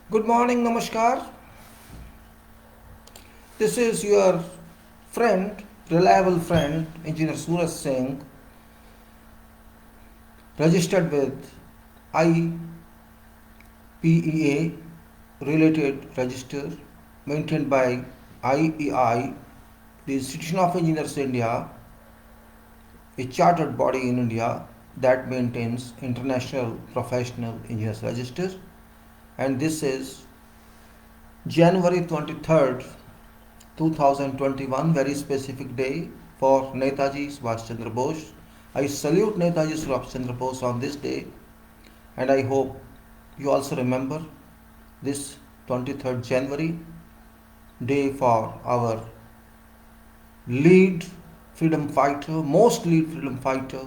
Good morning, Namaskar. This is your friend, reliable friend, Engineer Suraj Singh, registered with IPEA related register maintained by IEI, the Institution of Engineers India, a chartered body in India that maintains International Professional Engineers Register, and this is January 23rd, 2021, very specific day for Netaji Subhash Chandra Bose. I salute Netaji Subhash Chandra Bose on this day, and I hope you also remember this 23rd January day for our lead freedom fighter, most lead freedom fighter,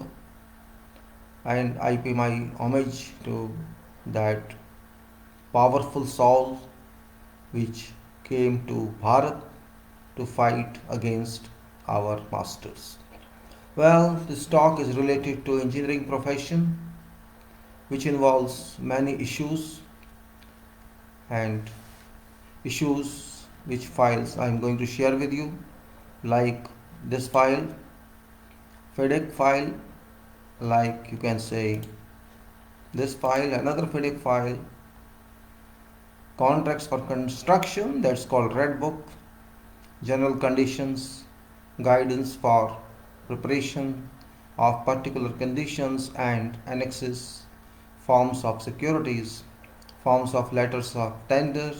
and I pay my homage to that powerful soul which came to Bharat to fight against our masters. Well, this talk is related to engineering profession, which involves many issues and issues which files I am going to share with you, like this file, FIDIC file, like you can say this file, another FIDIC file, contracts for construction, that's called Red Book, general conditions, guidance for preparation of particular conditions and annexes, forms of securities, forms of letters of tender,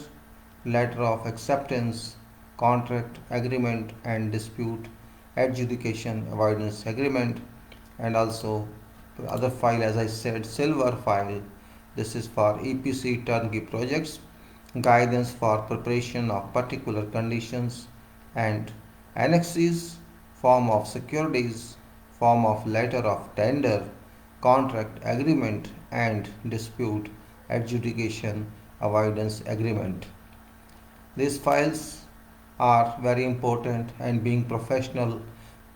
letter of acceptance, contract agreement and dispute adjudication avoidance agreement, and also the other file, as I said, silver file. This is for EPC turnkey projects, guidance for preparation of particular conditions and annexes, form of securities, form of letter of tender, contract agreement and dispute adjudication avoidance agreement. These files are very important, and being professional,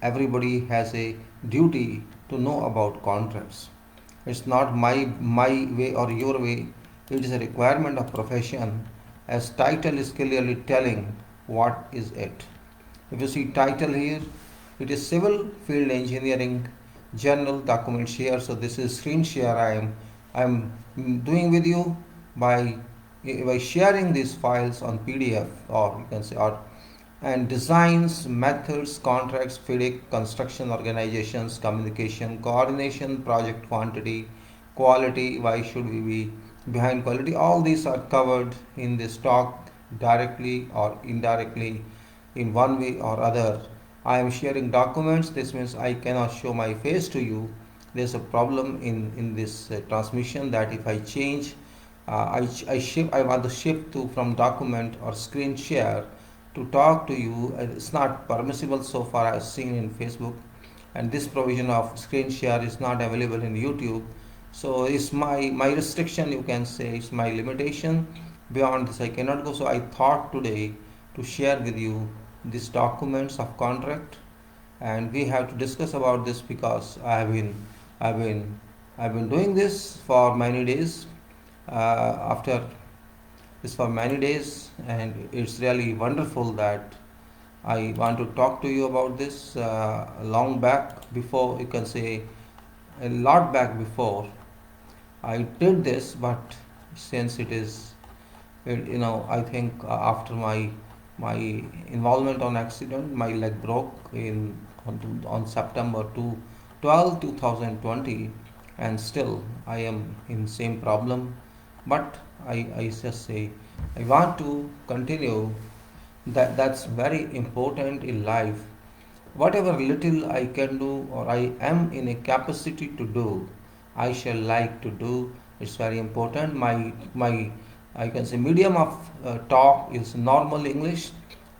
everybody has a duty to know about contracts. It's not my way or your way, it is a requirement of profession, as title is clearly telling what is it. If you see title here, it is civil field engineering general document share. So this is screen share I am doing with you by sharing these files on PDF, or you can say, or and designs, methods, contracts, FIDIC, construction organizations, communication, coordination, project quantity, quality, why should we be behind quality, all these are covered in this talk directly or indirectly in one way or other. I am sharing documents, this means I cannot show my face to you. There's a problem in this transmission, that if I change, I want to shift to from document or screen share to talk to you. It's not permissible so far I've seen in Facebook, and this provision of screen share is not available in YouTube. So it's my restriction, you can say, it's my limitation. Beyond this I cannot go. So I thought today to share with you these documents of contract, and we have to discuss about this because I've been I've been doing this for many days, after this for many days, and it's really wonderful that I want to talk to you about this. Long back before, you can say a lot back before I did this, but since it is, I think after my involvement on accident, my leg broke on September 12, 2020, and still I am in same problem. But I just say I want to continue. That's very important in life. Whatever little I can do or I am in a capacity to do, I shall like to do. It's very important. My I can say medium of talk is normal English,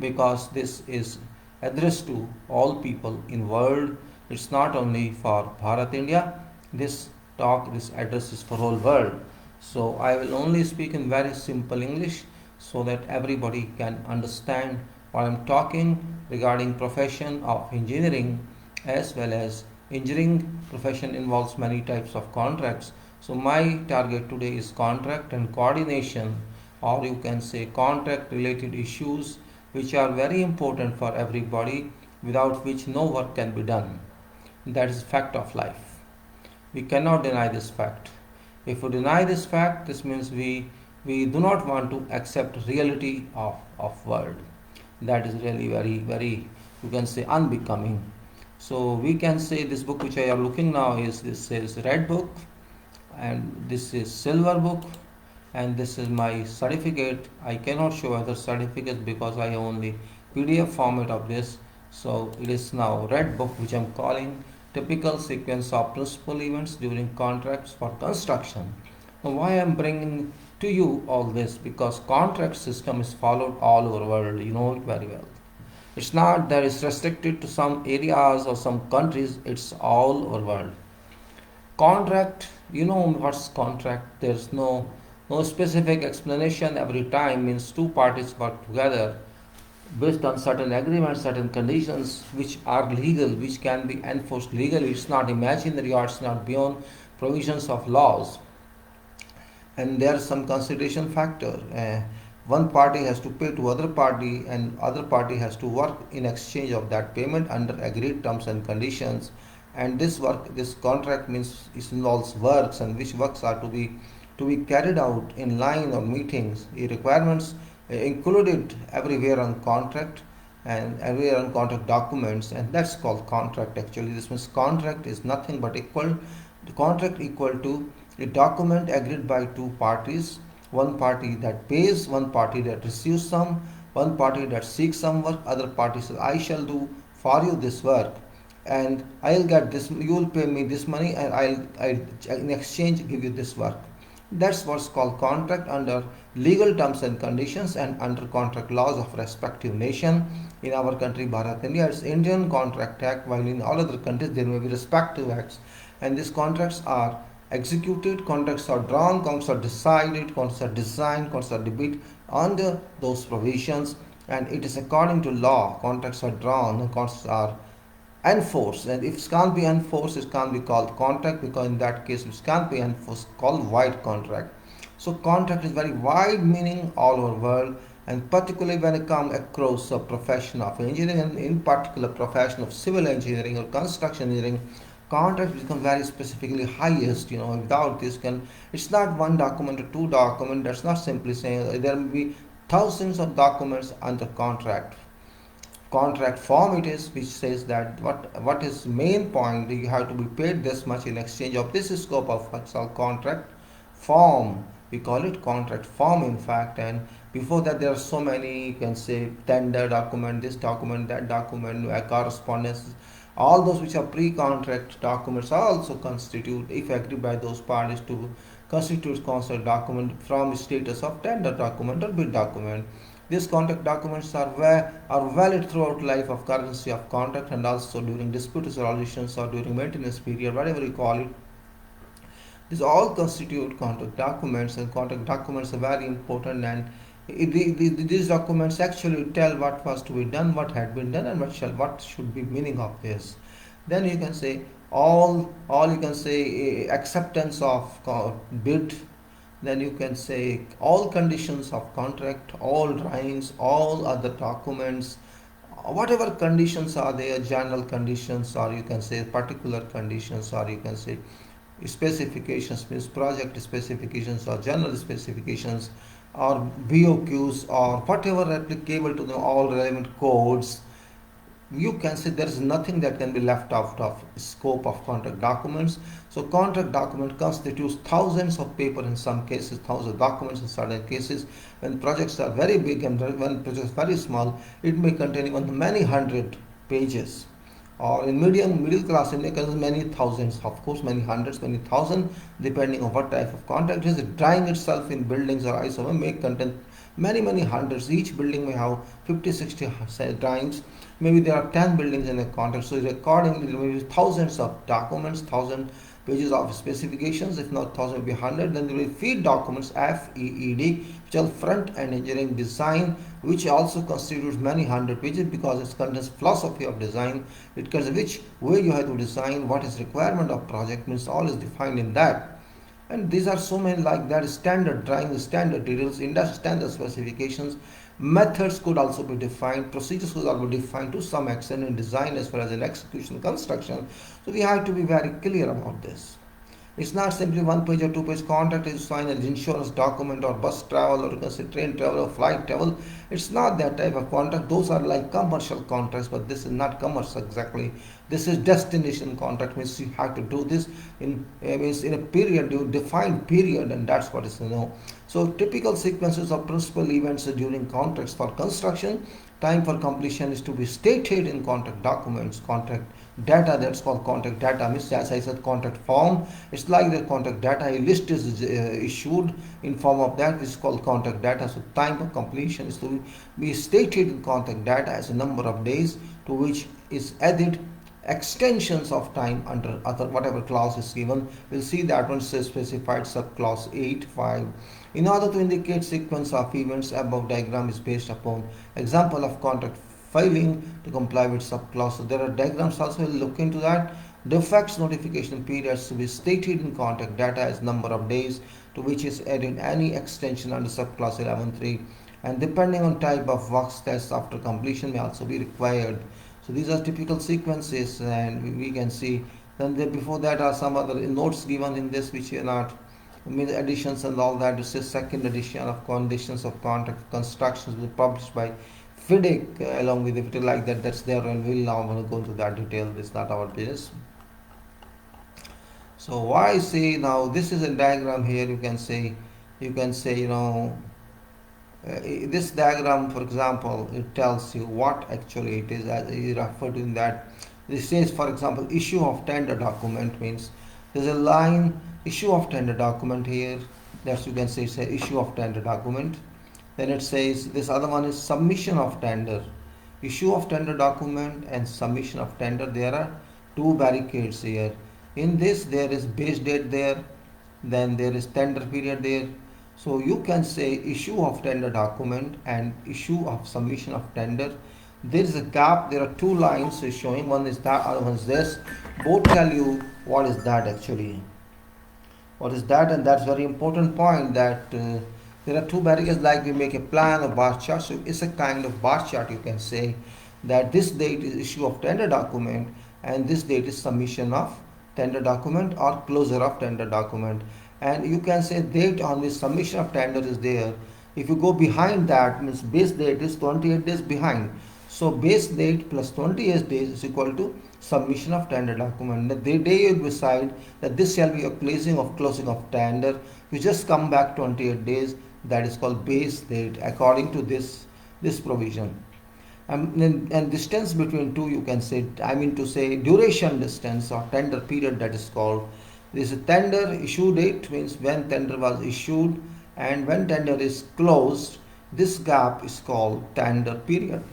because this is addressed to all people in world. It's not only for Bharat India. This talk, this address is for whole world. So I will only speak in very simple English so that everybody can understand what I'm talking regarding profession of engineering, as well as engineering profession involves many types of contracts. So my target today is contract and coordination or you can say contract related issues which are very important for everybody, without which no work can be done. That is fact of life. We cannot deny this fact. If we deny this fact, this means we do not want to accept reality of world. That is really very, you can say, unbecoming. So we can say this book which I am looking now is red book, and this is silver book, and this is my certificate. I cannot show other certificates because I have only PDF format of this. So it is now red book, which I am calling typical sequence of principal events during contracts for construction. Now why I am bringing to you all this? Because contract system is followed all over the world. You know it very well. It's not that it's restricted to some areas or some countries. It's all over the world. Contract, you know what's contract? There's no specific explanation every time. Means two parties work together based on certain agreements, certain conditions which are legal, which can be enforced legally. It's not imaginary or it's not beyond provisions of laws. And there's some consideration factor. One party has to pay to other party, and other party has to work in exchange of that payment under agreed terms and conditions. And this contract means it involves works, and which works are to be carried out in line or meetings. The requirements included everywhere on contract and everywhere on contract documents, and that's called contract. Actually, this means contract is nothing but equal to a document agreed by two parties. One party that pays, one party that receives some, one party that seeks some work, other party says, I shall do for you this work, and I'll get this, you will pay me this money, and I'll in exchange give you this work. That's what's called contract under legal terms and conditions and under contract laws of respective nation. In our country, Bharat, India, it's Indian Contract Act, while in all other countries there may be respective acts. And these contracts are executed, contracts are drawn, contracts are decided, contracts are designed, contracts are debated under those provisions, and it is according to law. Contracts are drawn and contracts are enforced, and if it can't be enforced, it can't be called contract, because in that case it can't be enforced, called void contract. So contract is very wide meaning all over the world, and particularly when it comes across a profession of engineering, and in particular profession of civil engineering or construction engineering, contract become very specifically highest. Without this it's not one document or two documents. That's not simply saying there will be thousands of documents under contract form it is, which says that what is main point, you have to be paid this much in exchange of this scope of what's called contract form. We call it contract form, in fact. And before that there are so many, you can say, tender document, this document, that document, correspondence. All those which are pre-contract documents also constitute, if agreed by those parties, to constitute contract document from status of tender document or bid document. These contract documents are valid throughout life of currency of contract, and also during dispute resolutions or during maintenance period, whatever you call it. These all constitute contract documents, and contract documents are very important, and these documents actually tell what was to be done, what had been done, and what should be meaning of this. Then you can say all you can say acceptance of bid. Then you can say all conditions of contract, all drawings, all other documents, whatever conditions are there, general conditions, or you can say particular conditions, or you can say specifications, means project specifications or general specifications, or BOQs, or whatever applicable to the all relevant codes. You can say there is nothing that can be left out of scope of contract documents. So contract document constitutes thousands of paper, in some cases thousands of documents in certain cases. When projects are very big and when projects are very small, it may contain even many hundred pages. Or in middle class, it may contain many thousands, of course many hundreds, many thousand, depending on what type of contract it is. Drawing itself in buildings or ISO may contain many hundreds. Each building may have 50-60 drawings. Maybe there are 10 buildings in a contract, so accordingly there may be thousands of documents, 1,000 pages of specifications. If not 1,000, maybe 100. Then there will be FEED documents, FEED, which are front end engineering design, which also constitutes many hundred pages, because it contains philosophy of design. It contains which way you have to design, what is requirement of project, means all is defined in that. And these are so many like that: standard drawing, standard details, industry standard specifications. Methods could also be defined, procedures could also be defined to some extent in design as well as in execution, construction. So we have to be very clear about this. It's not simply one page or two page contract is signed an insurance document or bus travel or you can say train travel or flight travel. It's not that type of contract. Those are like commercial contracts, but this is not commercial exactly. This is destination contract. Means you have to do this means in a period, you define period, and that's what is So typical sequences of principal events during contracts for construction. Time for completion is to be stated in contract documents, contract data, that's called contract data. Means as I said, contract form, it's like the contract data. A list is issued in form of that, which is called contract data. So time of completion is to be stated in contract data as a number of days, to which is added extensions of time under other whatever clause is given. We'll see that one says specified sub clause 8.5. In order to indicate sequence of events, above diagram is based upon example of contract failing to comply with subclause. So there are diagrams also. We'll look into that. Defects notification periods to be stated in contract data as number of days to which is added any extension under subclause 11.3, and depending on type of works, tests after completion may also be required. So these are typical sequences, and we can see. Then before that are some other notes given in this which are not additions and all that. This is second edition of conditions of contract constructions was published by FIDIC along with it like that. That's there, and we'll now go into that detail. It's not our business. So why I say now this is a diagram here. You can say this diagram, for example, it tells you what actually it is as I referred to in that. This says, for example, issue of tender document means there's a line issue of tender document here. That's you can say it's a issue of tender document. Then it says this other one is submission of tender. Issue of tender document and submission of tender. There are two barricades here. In this there is base date there, then there is tender period there. So you can say issue of tender document and issue of submission of tender. There is a gap. There are two lines showing. One is that, other one is this. Both tell you what is that actually. What is that? And that's very important point that there are two barriers, like we make a plan or bar chart. So it's a kind of bar chart. You can say that this date is issue of tender document and this date is submission of tender document or closure of tender document. And you can say date on this submission of tender is there. If you go behind that, means base date is 28 days behind. So base date plus 28 days is equal to submission of tender document. The day you decide that this shall be a closing of tender, you just come back 28 days. That is called base date according to this provision. And distance between two, you can say, duration distance or tender period, that is called. This is tender issue date, means when tender was issued, and when tender is closed, this gap is called tender period.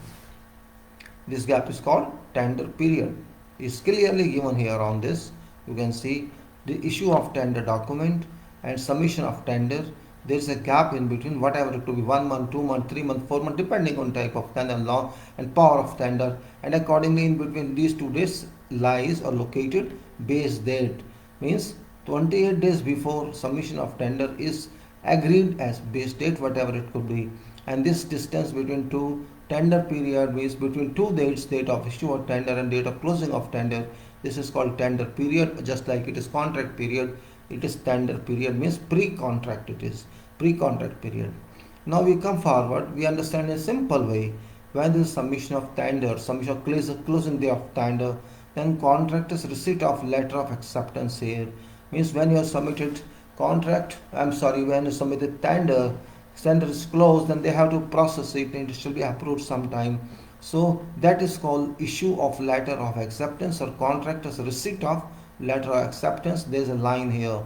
This gap is called tender period. It's clearly given here on this. You can see the issue of tender document and submission of tender. There is a gap in between, whatever it could be, 1 month, 2 month, 3 month, 4 month, depending on type of tender law and power of tender. And accordingly, in between these 2 days lies or located base date. Means 28 days before submission of tender is agreed as base date, whatever it could be. And this distance between two tender period means between two dates, date of issue of tender and date of closing of tender. This is called tender period. Just like it is contract period, it is tender period, means pre-contract. It is pre-contract period. Now we come forward, we understand in a simple way. When there is submission of tender, submission of closing day of tender, then contractor's receipt of letter of acceptance here. Means when you have submitted when you submitted tender is closed, then they have to process it and it should be approved sometime. So that is called issue of letter of acceptance or contractor's receipt of letter of acceptance. There is a line here.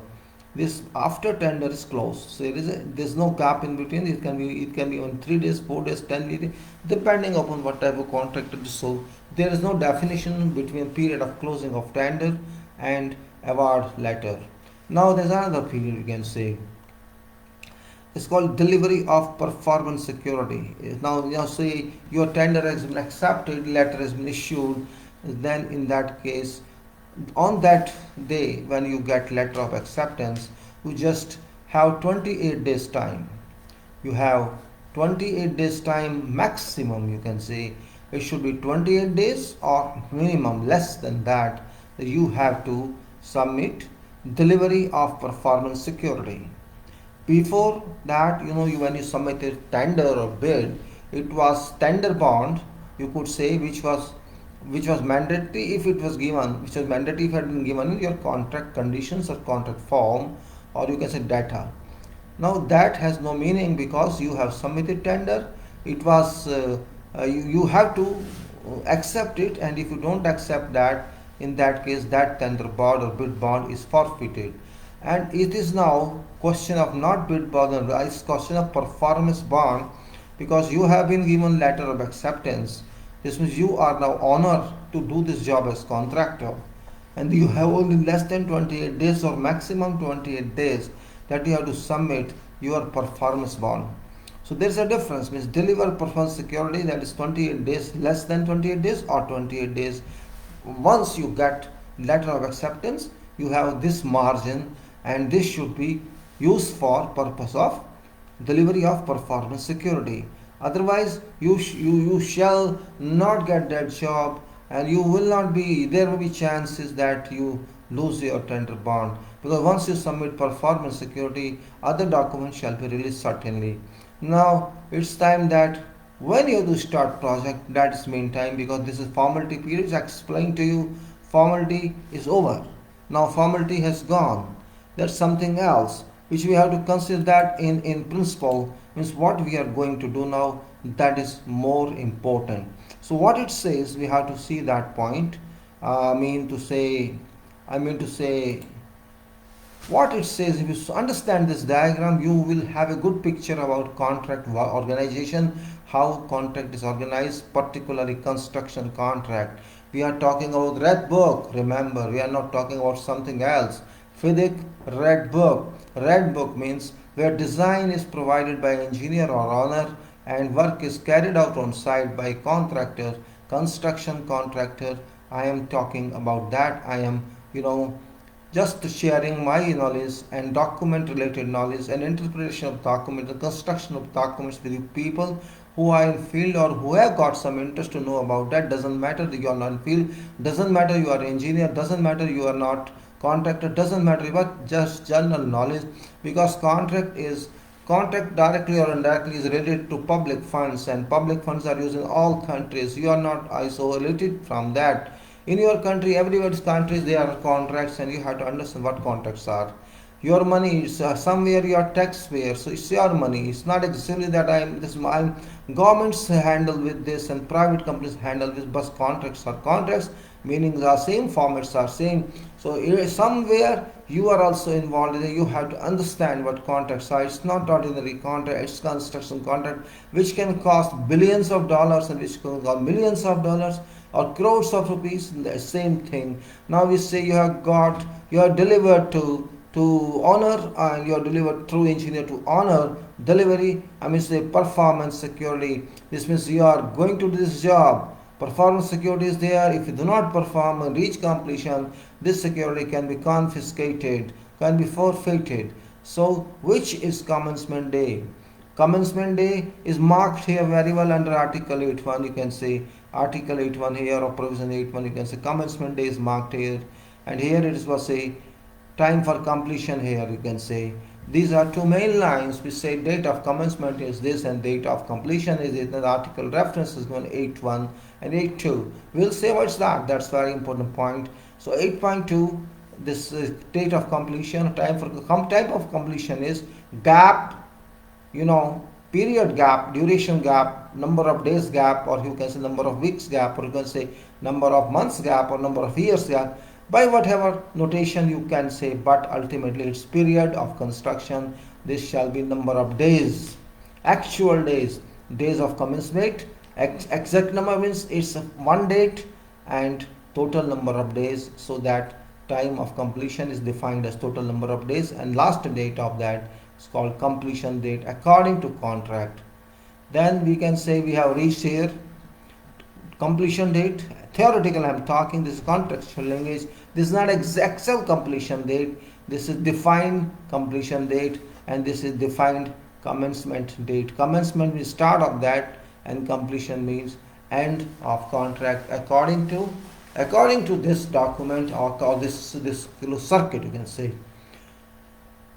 This after tender is closed. So there's no gap in between. It can be on 3 days, 4 days, 10 days, depending upon what type of contract it is. So there is no definition between period of closing of tender and award letter. Now there's another period you can say. It's called delivery of performance security. Now say your tender has been accepted, letter has been issued, then in that case, on that day when you get letter of acceptance, you just have 28 days time. You have 28 days time maximum, you can say. It should be 28 days or minimum less than that. You have to submit delivery of performance security. Before that, when you submitted tender or bid, it was tender bond, you could say, which was mandatory if it was given, which was mandatory if it had been given in your contract conditions or contract form, or you can say data. Now that has no meaning because you have submitted tender. It was you have to accept it, and if you don't accept that, in that case that tender bond or bid bond is forfeited. And it is now question of not bid bond, it's question of performance bond, because you have been given letter of acceptance. This means you are now honored to do this job as contractor, and you have only less than 28 days or maximum 28 days that you have to submit your performance bond. So there is a difference, means deliver performance security, that is 28 days, less than 28 days or 28 days. Once you get letter of acceptance, you have this margin, and this should be used for purpose of delivery of performance security. Otherwise you shall not get that job, and you will not be, there will be chances that you lose your tender bond, because once you submit performance security, other documents shall be released certainly. Now it's time that when you do start project, that is meantime, because this is formality period. I explained to you, formality is over. Now formality has gone. That's something else which we have to consider, that in principle, means what we are going to do now, that is more important. So what it says, we have to see that point. I mean to say what it says, if you understand this diagram, you will have a good picture about contract organization, how contract is organized, particularly construction contract. We are talking about red book, remember, we are not talking about something else. FIDIC red book. Red book means where design is provided by engineer or owner and work is carried out on site by contractor, construction contractor. I am talking about that. I am, just sharing my knowledge and document related knowledge and interpretation of documents, the construction of documents with you people who are in field or who have got some interest to know about that. Doesn't matter that you are not in field, doesn't matter you are engineer, doesn't matter you are not contractor, doesn't matter, but just general knowledge, because contract directly or indirectly is related to public funds, and public funds are used in all countries. You are not isolated from that. In your country, everybody's countries, there are contracts, and you have to understand what contracts are. Your money is somewhere your taxpayer, so it's your money. It's not exactly that I'm governments handle with this and private companies handle this, but contracts are contracts, meaning the same formats are same. So somewhere you are also involved in it. You have to understand what contracts are. It's not ordinary contract, it's construction contract, which can cost billions of dollars and which can cost millions of dollars or crores of rupees. The same thing. Now we say you are delivered to honor, and you are delivered through engineer to honor delivery. I mean say performance security. This means you are going to do this job. Performance security is there. If you do not perform and reach completion, this security can be confiscated, can be forfeited. So which is commencement day? Commencement day is marked here very well under Article 81. You can say Article 81 here, or Provision 81. You can say commencement day is marked here, and here it is was say time for completion here. You can say these are two main lines which say date of commencement is this and date of completion is it. The article reference is going 81 and 82. We'll say what's that. That's very important point. So 8.2, this date of completion, time of completion is gap, period gap, duration gap, number of days gap, or you can say number of weeks gap, or you can say number of months gap, or number of years gap, by whatever notation you can say, but ultimately it's period of construction. This shall be number of days, actual days, days of commencement. Exact number means it's one date and total number of days, so that time of completion is defined as total number of days, and last date of that is called completion date according to contract. Then we can say we have reached here completion date. Theoretical I am talking, this is contextual language. This is not actual completion date. This is defined completion date, and this is defined commencement date. Commencement means start of that, and completion means end of contract according to this document, or this circuit, you can say.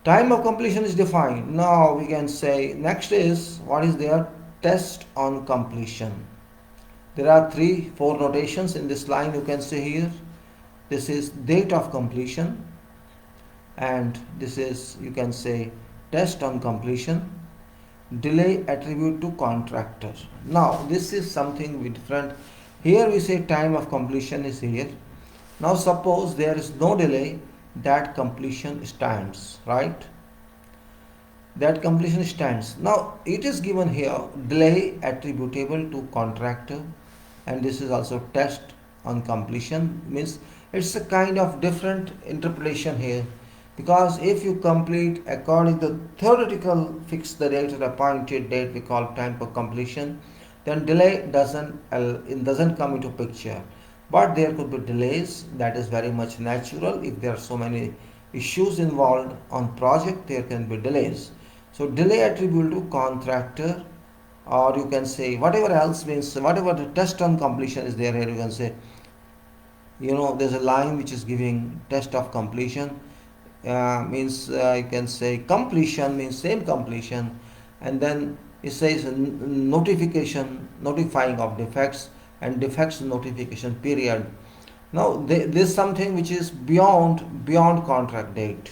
Time of completion is defined. Now we can say next is what is their test on completion. There are 3-4 notations in this line, you can see here. This is date of completion, and this is, you can say, test on completion, delay attribute to contractor. Now this is something different. Here we say time of completion is here. Now suppose there is no delay, that completion stands, right? That completion stands. Now it is given here delay attributable to contractor, and this is also test on completion, means it's a kind of different interpretation here, because if you complete according to theoretical fix the date or appointed date we call time for completion, then delay doesn't come into picture. But there could be delays, that is very much natural. If there are so many issues involved on project, there can be delays. So delay attributable to contractor, or you can say whatever else, means whatever the test on completion is there. Here you can say, there's a line which is giving test of completion, means you can say completion means same completion, and then it says notifying of defects, and defects notification period. Now this is something which is beyond contract date.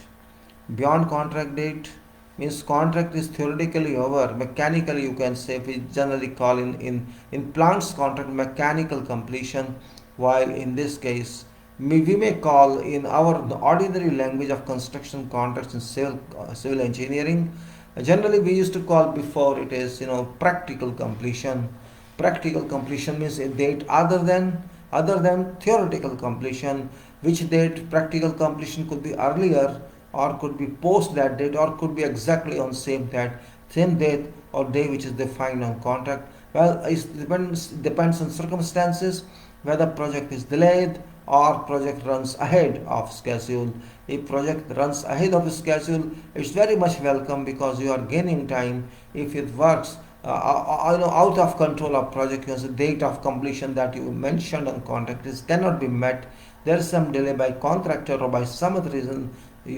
Beyond contract date means contract is theoretically over. Mechanically, you can say, we generally call in plants contract mechanical completion, while in this case we may call in our ordinary language of construction contracts in civil engineering. Generally we used to call before it is practical completion. Practical completion means a date other than theoretical completion, which date practical completion could be earlier or could be post that date, or could be exactly on same date or day which is defined on contract. Well, it depends on circumstances, whether project is delayed or project runs ahead of schedule. If project runs ahead of schedule, it's very much welcome, because you are gaining time. If it works out of control of project, because the date of completion that you mentioned on contract cannot be met, there is some delay by contractor or by some other reason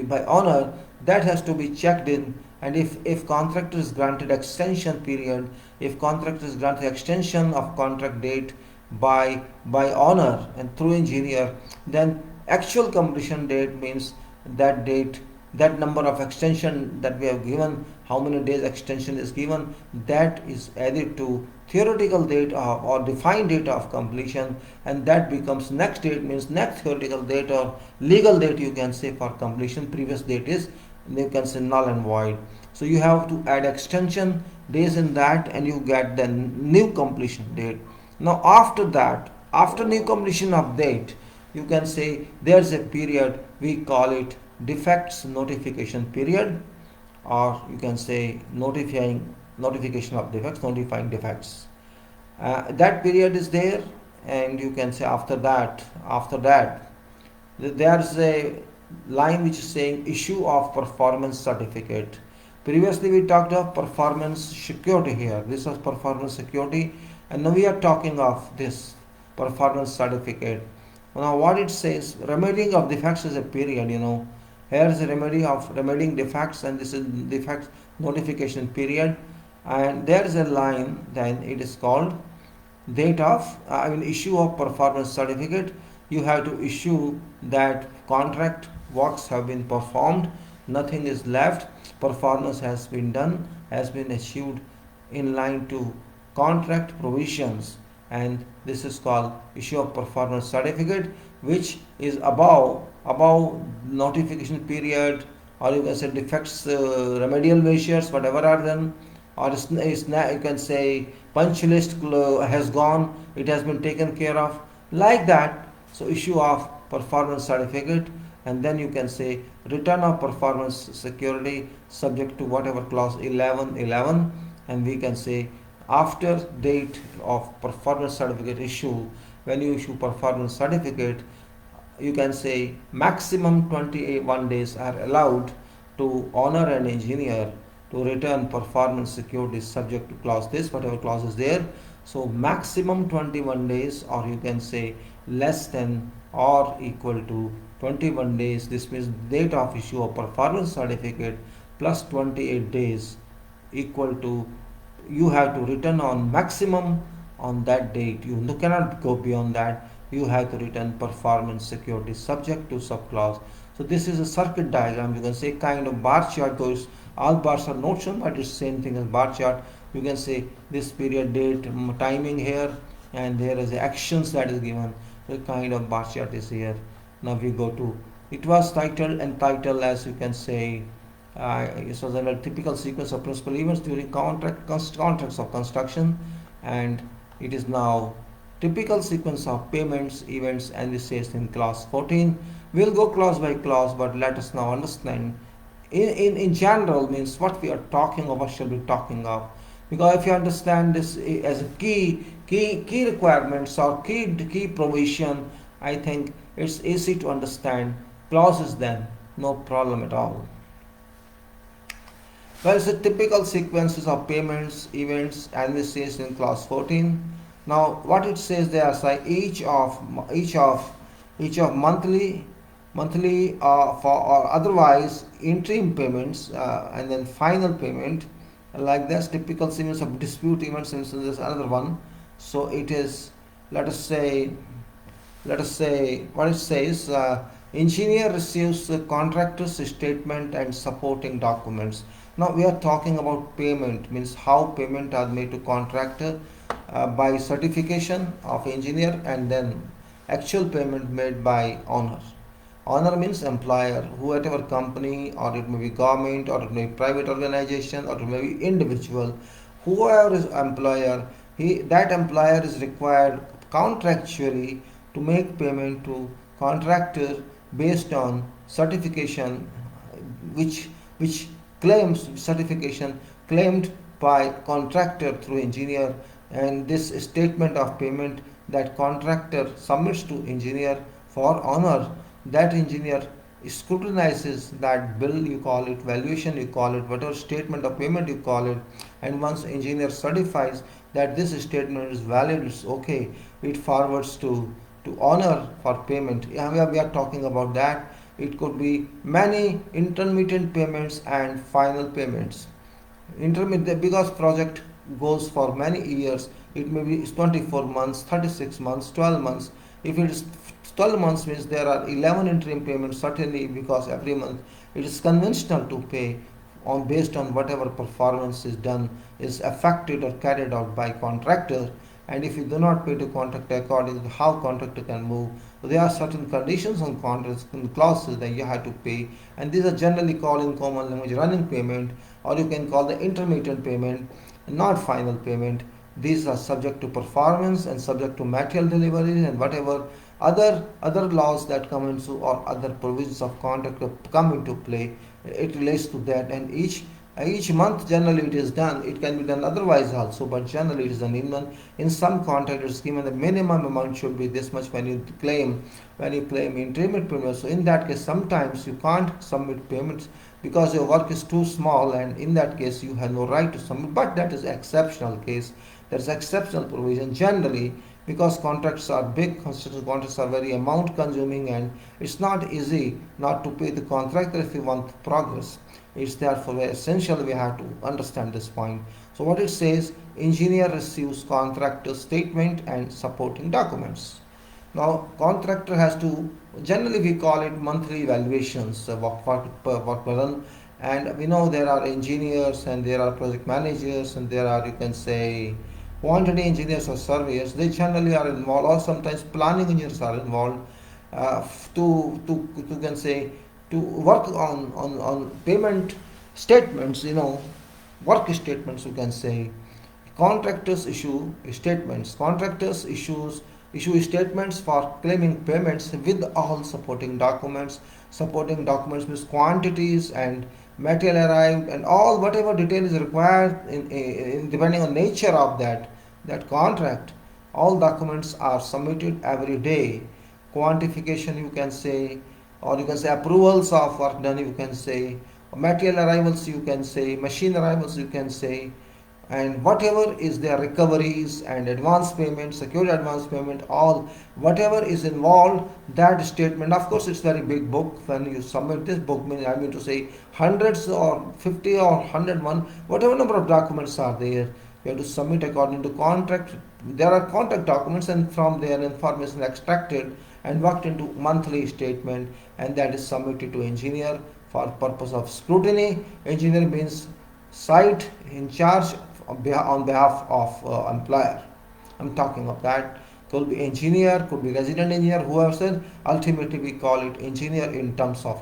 by owner, that has to be checked in. And if contractor is granted extension period, if contractor is granted extension of contract date by owner and through engineer, then actual completion date means that date, that number of extension that we have given, how many days extension is given, that is added to theoretical date or defined date of completion, and that becomes next date, means next theoretical date or legal date, you can say, for completion. Previous date is, you can say, null and void. So you have to add extension days in that, and you get the new completion date. Now after that, after new completion of date, you can say there's a period, we call it defects notification period, or you can say notification of defects, notifying defects. That period is there, and you can say after that there's a line which is saying issue of performance certificate. Previously we talked of performance security here. This was performance security, and now we are talking of this performance certificate. Now what it says, remedying of defects is a period. Here is a remedy of remedying defects, and this is defects notification period. And there is a line, then it is called date of issue of performance certificate. You have to issue that contract works have been performed, nothing is left, performance has been done, has been achieved in line to contract provisions, and this is called issue of performance certificate, which is above notification period, or you can say defects remedial measures, whatever are done, or you can say punch list has gone, it has been taken care of, like that. So issue of performance certificate, and then you can say return of performance security subject to whatever clause 11, and we can say after date of performance certificate issue, when you issue performance certificate, you can say maximum 21 days are allowed to honor an engineer to return performance security subject to clause this, whatever clause is there. So maximum 21 days, or you can say less than or equal to 21 days. This means date of issue of performance certificate plus 28 days equal to, you have to return on maximum on that date. You cannot go beyond that. You have to return performance security subject to subclause. So this is a circuit diagram. You can say kind of bar chart. Those all bars are not shown, but it's same thing as bar chart. You can say this period, date, timing here, and there is the actions that is given. So kind of bar chart is here. Now we go to, it was titled and title, as you can say, it was a typical sequence of principal events during contracts of construction, and it is now typical sequence of payments, events, and this says in clause 14. We'll go clause by clause, but let us now understand in general means what we are talking of, what shall we be talking of. Because if you understand this as a key requirements or key provision, I think it's easy to understand clauses then, no problem at all. Well, it's a typical sequences of payments, events, and this says in clause 14. Now, what it says there, say each of monthly for or otherwise interim payments, and then final payment, like this typical sequence of dispute events. And so there's another one. So it is, let us say what it says. Engineer receives the contractor's statement and supporting documents. Now we are talking about payment, means how payment are made to contractor by certification of engineer, and then actual payment made by owner. Owner means employer, whatever company, or it may be government, or it may be private organization, or it may be individual. Whoever is employer, that employer is required contractually to make payment to contractor based on certification, which claims certification claimed by contractor through engineer, and this statement of payment that contractor submits to engineer for honor. That engineer scrutinizes that bill, you call it valuation, you call it whatever statement of payment you call it, and once engineer certifies that this statement is valid, it's okay, it forwards to honor for payment. We are talking about that. It could be many intermittent payments and final payments. Intermittent, because project goes for many years, it may be 24 months, 36 months, 12 months. If it is 12 months, means there are 11 interim payments, certainly, because every month it is conventional to pay on based on whatever performance is done, is affected or carried out by contractor. And if you do not pay to contractor according to how contractor can move, there are certain conditions on contracts and clauses that you have to pay, and these are generally called in common language running payment, or you can call the intermittent payment, not final payment. These are subject to performance and subject to material delivery and whatever other laws that come into, or other provisions of contract come into play. It relates to that, and each month generally it is done. It can be done otherwise also, but generally it is done in some contractors given the minimum amount should be this much when you claim intermittent payments. So in that case, sometimes you can't submit payments because your work is too small, and in that case you have no right to submit. But that is exceptional case. There is exceptional provision generally, because contracts are big, construction contracts are very amount consuming, and it's not easy not to pay the contractor if you want progress. It's therefore very essential we have to understand this point. So what it says, engineer receives contractor statement and supporting documents. Now contractor has to, generally we call it monthly evaluations, work done, and we know there are engineers and there are project managers and there are, you can say, quantity engineers or surveyors. They generally are involved, or sometimes planning engineers are involved to work on payment statements, work statements, you can say. Contractors issue statements. Contractors issue statements for claiming payments with all supporting documents. Supporting documents means quantities and material arrived, and all whatever detail is required in depending on nature of that contract. All documents are submitted every day. Quantification you can say, or you can say approvals of work done you can say, material arrivals you can say, machine arrivals you can say, and whatever is their recoveries and advance payment, security advance payment, all whatever is involved, that statement. Of course it's very big book. When you submit this book, I mean to say hundreds or 50 or 101, whatever number of documents are there, you have to submit according to contract. There are contract documents, and from their information extracted and worked into monthly statement, and that is submitted to engineer for purpose of scrutiny. Engineer means site in charge on behalf of employer. I'm talking of that. Could be engineer, could be resident engineer, whoever said. Ultimately, we call it engineer in terms of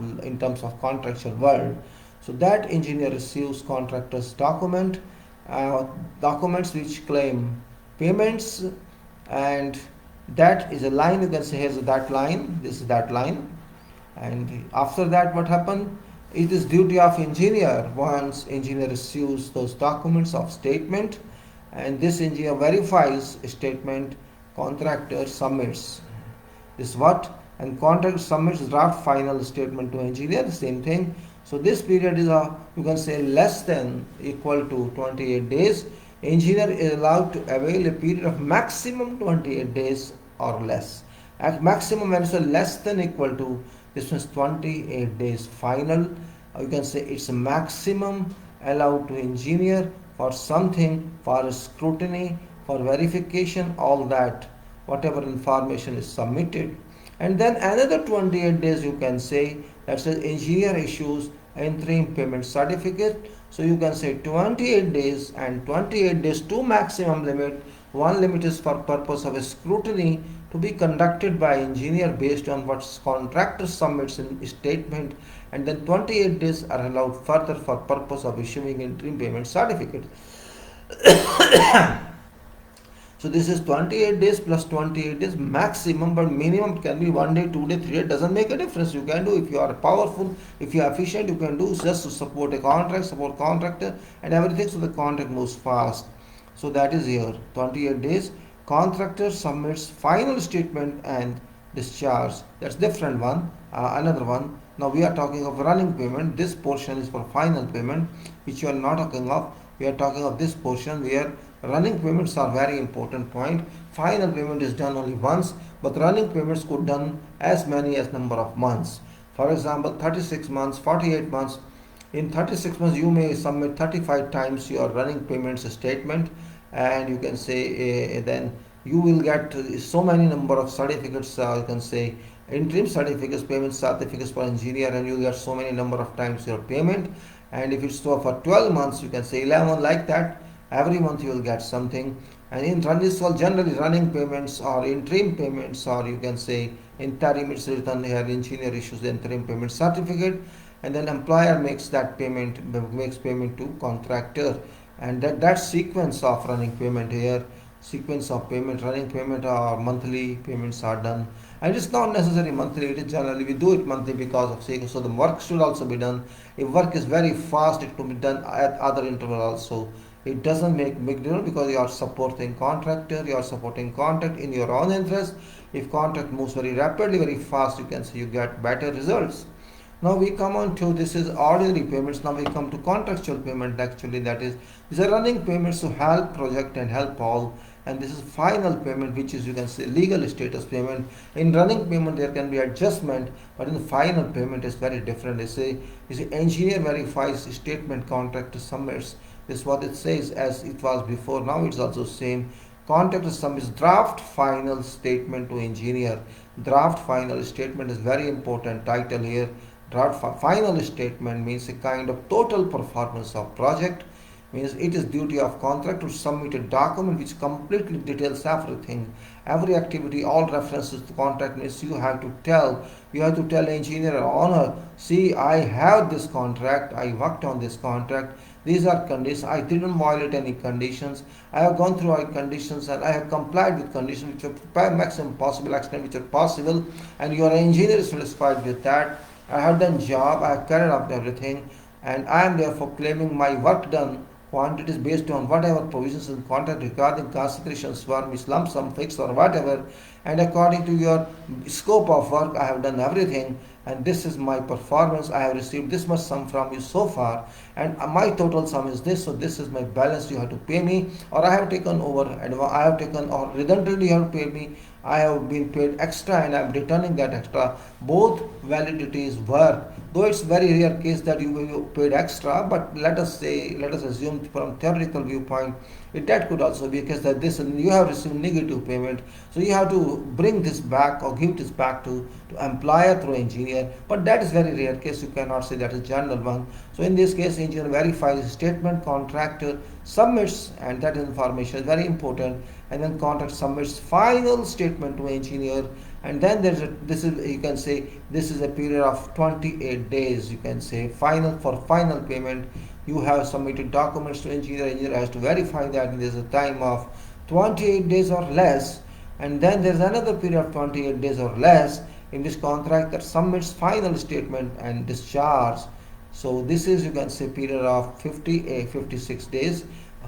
contractual world. So that engineer receives contractor's documents which claim payments, and that is a line. You can say here's that line. This is that line, and after that, what happened? It is duty of engineer, once engineer receives those documents of statement, and this engineer verifies statement, contractor submits. This what? And contractor submits draft final statement to engineer, the same thing. So this period is you can say less than equal to 28 days. Engineer is allowed to avail a period of maximum 28 days or less. At maximum, when it's less than equal to, this means 28 days final. You can say it's a maximum allowed to engineer for something, for scrutiny, for verification, all that, whatever information is submitted. And then another 28 days you can say, that says engineer issues interim payment certificate. So you can say 28 days and 28 days to maximum limit. One limit is for purpose of a scrutiny to be conducted by engineer based on what contractor submits in statement, and then 28 days are allowed further for purpose of issuing interim payment certificate. So this is 28 days plus 28 days maximum, but minimum can be 1 day, 2 day, 3 days, doesn't make a difference. You can do, if you are powerful, if you are efficient, you can do just to support a contract, support contractor and everything, so the contract moves fast. So that is here, 28 days. Contractor submits final statement and discharge. That's different one, another one. Now we are talking of running payment. This portion is for final payment, which you are not talking of. We are talking of this portion where running payments are very important point. Final payment is done only once, but running payments could done as many as number of months. For example, 36 months, 48 months. In 36 months, you may submit 35 times your running payments statement, and you can say then you will get so many number of certificates, you can say interim certificates, payment certificates for engineer, and you will get so many number of times your payment. And if it's so for 12 months, you can say 11, like that. Every month you will get something. And in this all generally running payments or interim payments, or you can say interim, it's written here, engineer issues the interim payment certificate, and then employer makes payment to contractor. And that sequence of running payment here, sequence of payment, running payment or monthly payments are done. And it's not necessary monthly, it is generally we do it monthly because of sake. So the work should also be done. If work is very fast, it could be done at other interval also. It doesn't make big difference because you are supporting contractor, you are supporting contract in your own interest. If contract moves very rapidly, very fast, you can see you get better results. Now we come on to, this is ordinary payments. Now we come to contractual payment. Actually, that is, these are running payments to help project and help all. And this is final payment, which is, you can say, legal status payment. In running payment there can be adjustment, but in the final payment is very different. You say engineer verifies statement, contractor submits. This is what it says, as it was before. Now it's also same. Contractor submits draft final statement to engineer. Draft final statement is very important title here. Draft final statement means a kind of total performance of project. Means it is duty of contractor to submit a document which completely details everything, every activity, all references to contract. Means you have to tell engineer or owner, see, I have this contract, I worked on this contract, these are conditions, I didn't violate any conditions, I have gone through all conditions and I have complied with conditions which are maximum possible extent which are possible, and your engineer is satisfied with that. I have done job, I have carried out everything, and I am therefore claiming my work done quantities based on whatever provisions in contract regarding considerations for which lump sum fixed or whatever, and according to your scope of work I have done everything, and this is my performance. I have received this much sum from you so far, and my total sum is this, so this is my balance you have to pay me, or I have taken over and I have taken, or redundantly you have to pay me, I have been paid extra and I am returning that extra. Both validities work, though it's very rare case that you will be paid extra, but let us assume from theoretical viewpoint that could also be a case that this you have received negative payment, so you have to bring this back or give this back to employer through engineer, but that is very rare case, you cannot say that is general one. So in this case engineer verifies the statement, contractor submits, and that information is very important, and then contractor submits final statement to engineer, and then there's a, this is, you can say this is a period of 28 days, you can say final payment. You have submitted documents to engineer, engineer has to verify that there's a time of 28 days or less, and then there's another period of 28 days or less in this contractor submits final statement and discharge. So this is, you can say, period of 56 days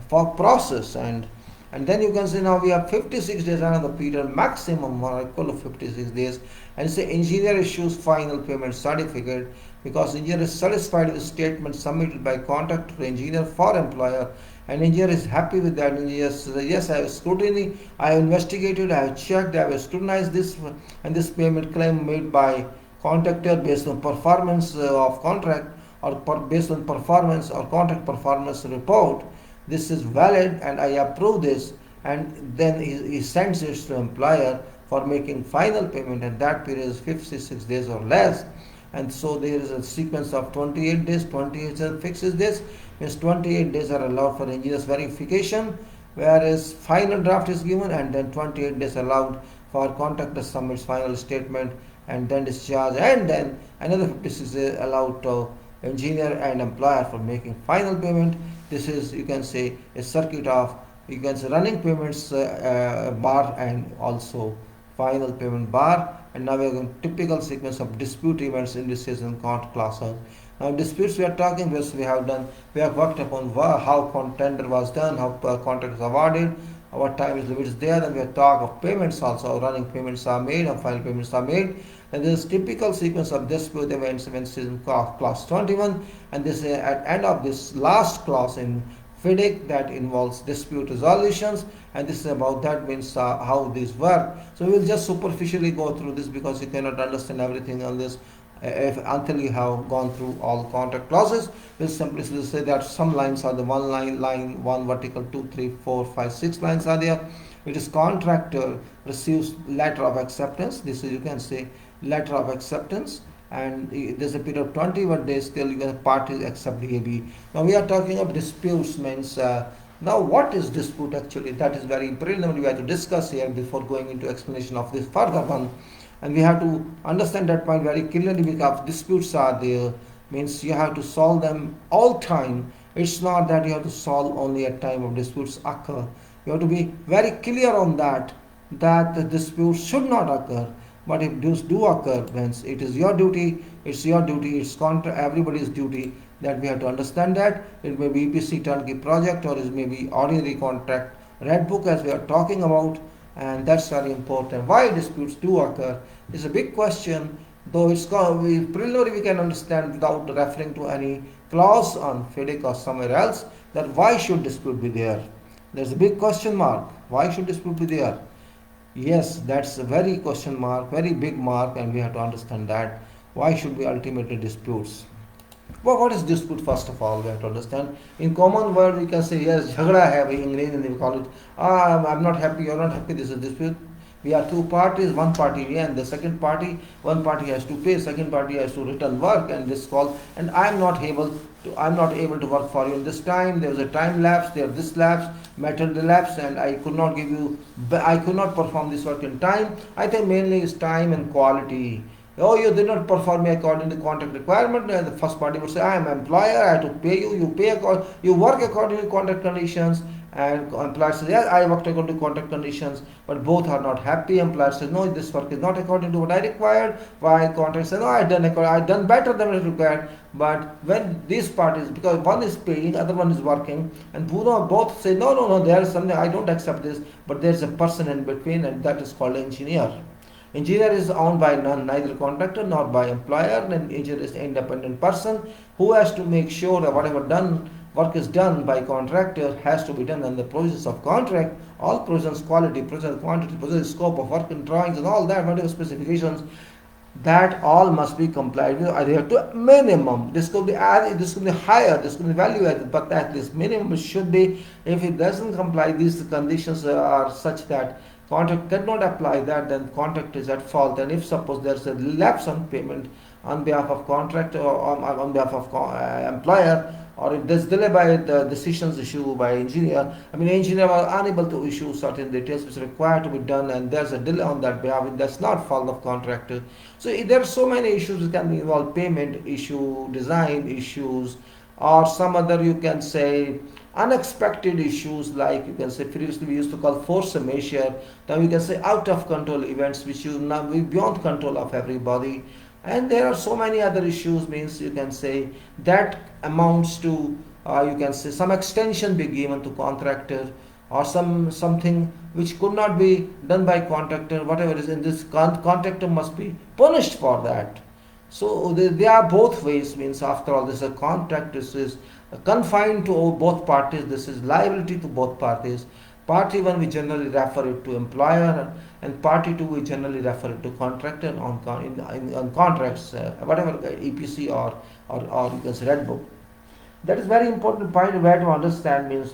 for process, and then you can say now we have 56 days, another period maximum or equal to 56 days, and say engineer issues final payment certificate because engineer is satisfied with statement submitted by contractor to engineer for employer, and engineer is happy with that. Engineer says, yes, I have scrutiny, I have investigated, I have checked, I have scrutinized this, and this payment claim made by contractor based on performance of contract or based on performance or contract performance report, this is valid and I approve this, and then he sends it to employer for making final payment, and that period is 56 days or less. And so there is a sequence of 28 days, 28 days fixes this, means 28 days are allowed for engineer's verification, whereas final draft is given, and then 28 days allowed for contractor submits final statement and then discharge, and then another 56 days allowed to engineer and employer for making final payment. This is, you can say, a circuit of, you can say, running payments bar and also final payment bar. And now we are going to typical sequence of dispute events, indices and contract clauses. Now disputes we are talking, which we have done, we have worked upon how tender was done, how contract is awarded, what time is limit is there, and we have talked of payments also, running payments are made and final payments are made. And this is typical sequence of dispute events in clause 21, and this is at end of this last clause in FIDIC that involves dispute resolutions, and this is about that means how these work. So we will just superficially go through this because you cannot understand everything on this until you have gone through all contract clauses. We'll simply say that some lines are the one line, one vertical, 2, 3, 4, 5, 6 lines are there. It is contractor receives letter of acceptance. This is, you can say, letter of acceptance, and there's a period of 21 days till you can parties accept DAB. Now we are talking of disputes, means now what is dispute actually? That is very preliminary we have to discuss here before going into explanation of this further one, and we have to understand that point very clearly because disputes are there, means you have to solve them all time. It's not that you have to solve only at time of disputes occur. You have to be very clear on that the disputes should not occur. But if those do occur, then it is your duty, it's everybody's duty that we have to understand that. It may be EPC turnkey project or it may be ordinary contract red book as we are talking about, and that's very important. Why disputes do occur is a big question, though it's preliminary we can understand without referring to any clause on FIDIC or somewhere else, that why should dispute be there? There's a big question mark. Why should dispute be there? Yes, that's a very question mark, very big mark, and we have to understand that. Why should we ultimately disputes? Well, what is dispute first of all? We have to understand. In common word, we can say yes, jhagda hai, in English, and we call it, I'm not happy, you're not happy, this is dispute. We are two parties, one party we and the second party, one party has to pay, second party has to return work, and this call, and I'm not able to work for you in this time. There was a time lapse, there this lapse, method lapse, and I could not perform this work in time. I think mainly it's time and quality. Oh, you did not perform me according to contract requirement, and the first party would say, I am employer, I have to pay you, you work according to contract conditions, and employer says, yeah, I worked according to contract conditions, but both are not happy. Employer says, no, this work is not according to what I required. Why? Contract says, no, I done better than what required. But when these parties, because one is paying, other one is working, and both say, no, there is something, I don't accept this, but there's a person in between, and that is called engineer. Engineer is owned by neither contractor nor by employer, and engineer is an independent person who has to make sure that whatever work is done by contractor has to be done on the provisions of contract, all provisions, quality, provisions, quantity, provisions, scope of work and drawings and all that, whatever specifications, that all must be complied with. They have to minimum. This could be added, this could be higher, this could be value added, but at least minimum should be. If it doesn't comply, these conditions are such that contract cannot apply that, then contract is at fault. And if suppose there's a lapse on payment on behalf of contractor or on behalf of employer, or if there's delay by the decisions issued by engineer, engineer are unable to issue certain details which are required to be done, and there's a delay on that behalf, that's not fault of contractor. So there are so many issues that can involve payment issue, design issues, or some other, you can say, unexpected issues, like you can say previously we used to call force majeure. Now you can say out of control events which you now be beyond control of everybody. And there are so many other issues, means you can say that amounts to you can say some extension be given to contractor, or something which could not be done by contractor, whatever is in this, contractor must be punished for that. So they are both ways, means after all this is a contract, this is confined to both parties, this is liability to both parties. Party 1 we generally refer it to employer, and party 2 we generally refer it to contractor on contracts, whatever EPC or you can say red book. That is very important point where to understand, means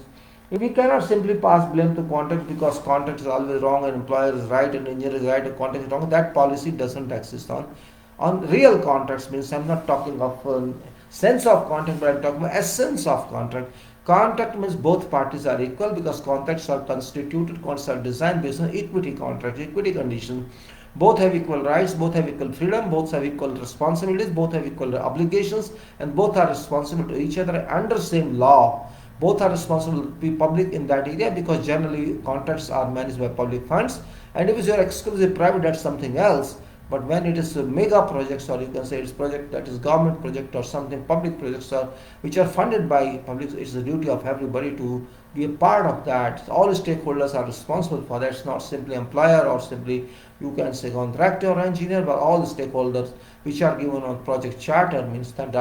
if we cannot simply pass blame to contract because contract is always wrong and employer is right and engineer is right and contract is wrong, that policy doesn't exist on real contracts. Means I'm not talking of sense of contract, but I'm talking about essence of contract. Contract means both parties are equal, because contracts are constituted, contracts are designed based on equity contract, equity condition. Both have equal rights, both have equal freedom, both have equal responsibilities, both have equal obligations, and both are responsible to each other under same law. Both are responsible to be public in that area, because generally contracts are managed by public funds, and if it's your exclusive private, that's something else. But when it is mega projects, or you can say it's project that is government project or something, public projects which are funded by public, it's the duty of everybody to be a part of that. All stakeholders are responsible for that. It's not simply employer or simply you can say contractor or engineer, but all the stakeholders which are given on project charter, means that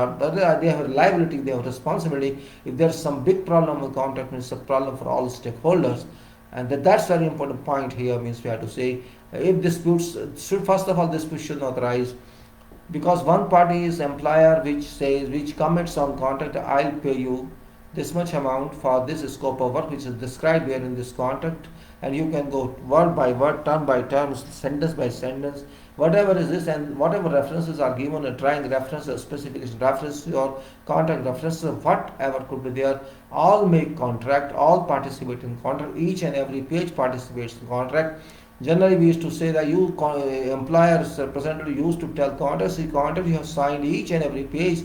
they have liability, they have responsibility. If there's some big problem with contract, means it's a problem for all stakeholders. And that's very important point here, means we have to say, if disputes first of all, disputes should not arise because one party is employer which commits on contract, I'll pay you this much amount for this scope of work which is described here in this contract, and you can go word by word, term by term, sentence by sentence, whatever is this, and whatever references are given, a drawing reference, a specification reference, or contract references, whatever could be there, all make contract, all participate in contract, each and every page participates in contract. Generally, we used to say that employer's representative used to tell contract, you have signed each and every page.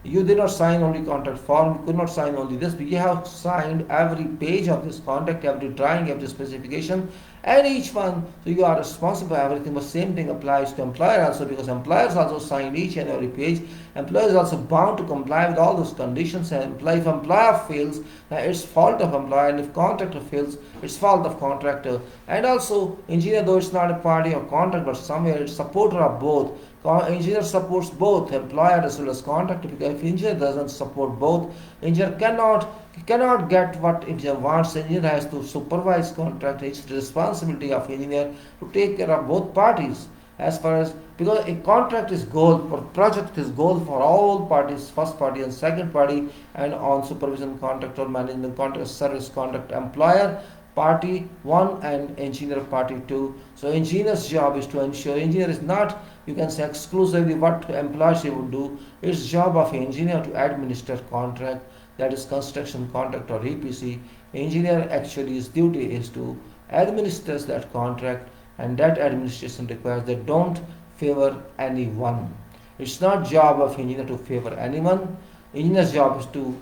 You did not sign only contract form, you could not sign only this, but you have signed every page of this contract, every drawing, every specification, and each one. So you are responsible for everything, but same thing applies to employer also, because employers also signed each and every page. Employer is also bound to comply with all those conditions, and if employer fails, it's fault of employer, and if contractor fails, it's fault of contractor. And also engineer, though it's not a party or contract, but somewhere it's supporter of both. Engineer supports both employer as well as contractor, because if engineer doesn't support both, engineer cannot get what engineer wants. Engineer has to supervise contract. It's the responsibility of engineer to take care of both parties, as far as, because a contract is goal for project is goal for all parties, first party and second party, and on supervision contract or management contract, service contract, employer party 1 and engineer party 2. So engineer's job is to ensure, engineer is not, you can say, exclusively what employer would do. It's job of engineer to administer contract, that is construction contract or EPC. Engineer actually his duty is to administer that contract, and that administration requires that don't favor anyone. It's not job of engineer to favor anyone. Engineer's job is to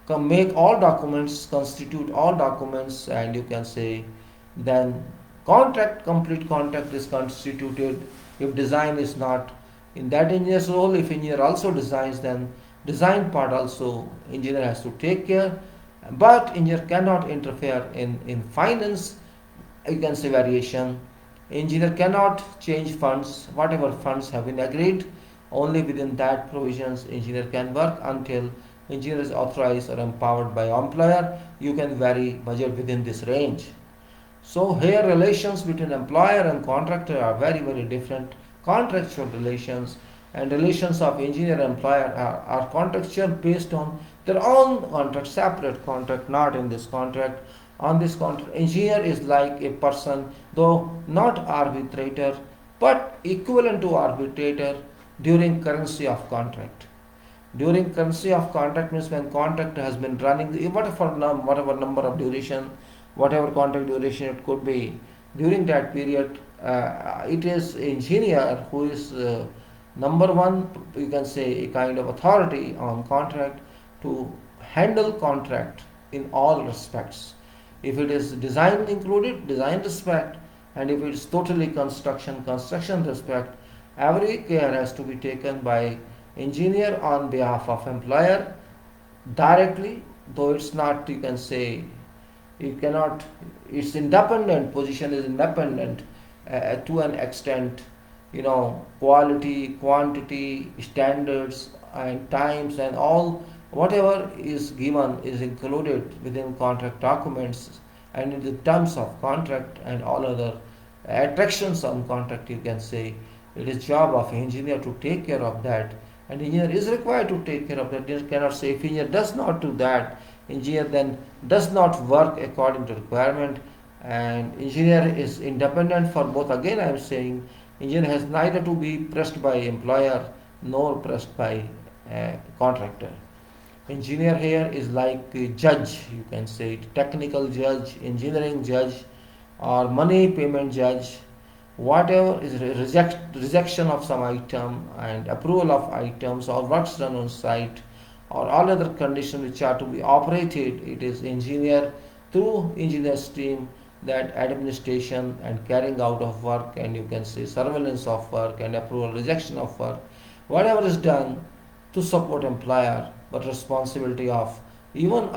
make all documents, constitute all documents, and you can say then complete contract is constituted. If design is not in that engineer's role, if engineer also designs, then design part also engineer has to take care, but engineer cannot interfere in finance, you can say variation. Engineer cannot change funds, whatever funds have been agreed, only within that provisions engineer can work until engineer is authorized or empowered by employer. You can vary budget within this range. So here relations between employer and contractor are very different. Contractual relations and relations of engineer and employer are contractual based on their own contract, separate contract, not in this contract. On this contract, engineer is like a person, though not arbitrator, but equivalent to arbitrator during currency of contract. During currency of contract means when contract has been running, whatever number of duration, whatever contract duration it could be, during that period, it is engineer who is number one, you can say a kind of authority on contract to handle contract in all respects. If it is design included, design respect, and if it is totally construction respect, every care has to be taken by engineer on behalf of employer directly, though it's not, you can say, you cannot, its independent position is independent to an extent, quality, quantity, standards and times and all whatever is given is included within contract documents and in the terms of contract and all other attractions on contract, you can say. It is job of engineer to take care of that, and engineer is required to take care of that. Engineer cannot say if engineer does not do that, engineer then does not work according to requirement, and engineer is independent for both. Again I am saying engineer has neither to be pressed by employer nor pressed by contractor. Engineer here is like a judge, you can say, technical judge, engineering judge, or money payment judge. Whatever is rejection of some item and approval of items or works done on site or all other conditions which are to be operated, it is engineer through engineer's team that administration and carrying out of work, and you can say surveillance of work and approval rejection of work, whatever is done to support employer, but responsibility of even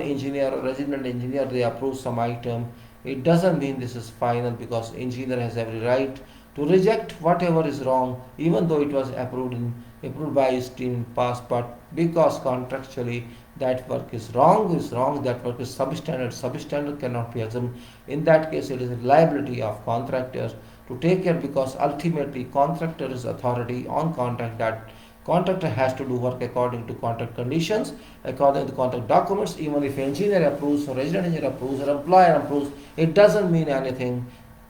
engineer or resident engineer, they approve some item. It doesn't mean this is final, because engineer has every right to reject whatever is wrong, even though it was approved by his team in past, but because contractually that work is wrong, that work is substandard cannot be assumed. In that case, it is a liability of contractors to take care, because ultimately contractor is authority on contract, that contractor has to do work according to contract conditions, according to contract documents. Even if engineer approves or resident engineer approves or employer approves, it doesn't mean anything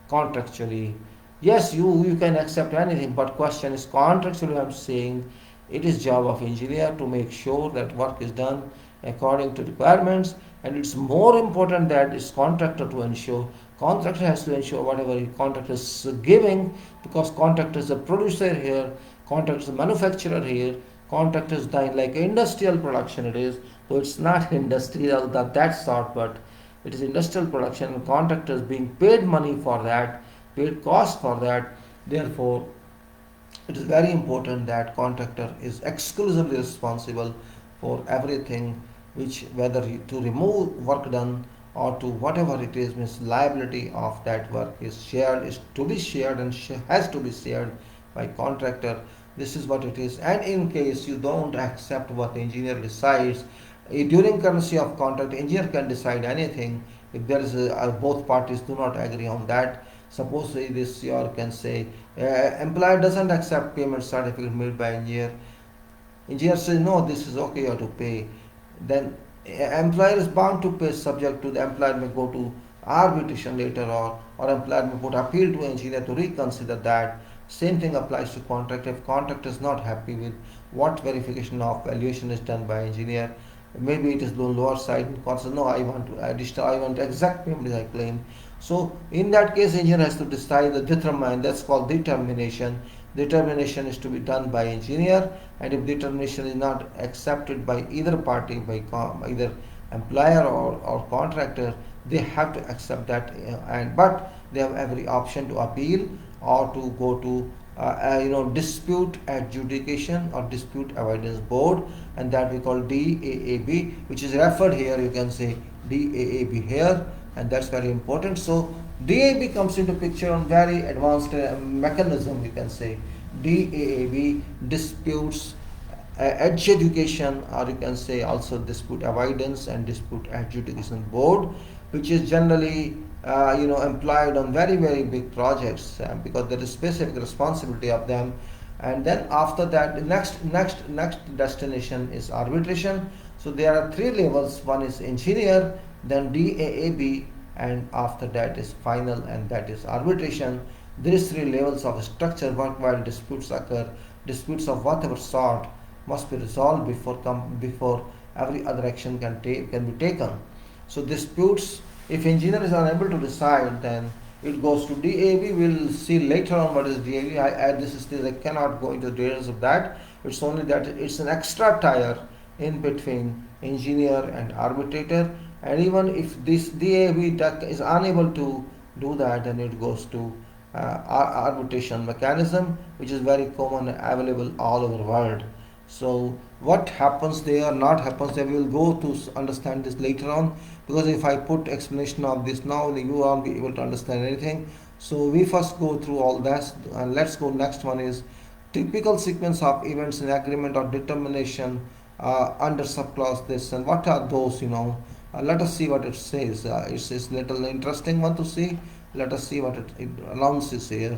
contractually. Yes, you can accept anything, but question is contractually. I'm saying it is job of engineer to make sure that work is done according to requirements, and it's more important that it's contractor to ensure. Contractor has to ensure whatever contractor is giving, because contractor is the producer here, contractor is the manufacturer here, contractor is like industrial production it is, though it's not industrial that sort, but it is industrial production, and contractor is being paid money for that, paid cost for that. Therefore, it is very important that contractor is exclusively responsible for everything, which whether to remove work done or to whatever it is, means liability of that work is to be shared and has to be shared by contractor. This is what it is. And in case you don't accept what the engineer decides, during currency of contract, engineer can decide anything if there is both parties do not agree on that. Suppose this, you can say employer doesn't accept payment certificate made by engineer. Engineer says no, this is okay, you have to pay. Then employer is bound to pay, subject to the employer may go to arbitration later, or employer may put appeal to engineer to reconsider that. Same thing applies to contract. If contract is not happy with what verification of valuation is done by engineer, maybe it is the lower side, no, I want exact payment as I claim. So in that case, engineer has to decide determine, that's called determination, determination is to be done by engineer, and if determination is not accepted by either party, by either employer or contractor, they have to accept that, but they have every option to appeal or to go to dispute adjudication or dispute avoidance board, and that we call DAAB, which is referred here. You can say DAAB here, and that's very important. So DAAB comes into picture on very advanced mechanism. You can say DAAB, disputes adjudication, or you can say also dispute avoidance and dispute adjudication board, which is generally employed on very big projects because there is specific responsibility of them. And then after that, the next destination is arbitration. So there are three levels. One is engineer, then DAAB, and after that is final, and that is arbitration. These three levels of structure work while disputes occur. Disputes of whatever sort must be resolved before every other action can be taken. So disputes, if engineer is unable to decide, then it goes to DAB. We'll see later on what is DAB. I cannot go into the details of that. It's only that it's an extra tier in between engineer and arbitrator. And even if this DAB is unable to do that, then it goes to arbitration mechanism, which is very common and available all over the world. So what happens there, not happens there, we will go to understand this later on, because if I put explanation of this now, you won't be able to understand anything. So we first go through all that, and let's go. Next one is typical sequence of events in agreement or determination under subclause this, and what are those? Let us see what it says. It's little interesting one to see. Let us see what it announces here.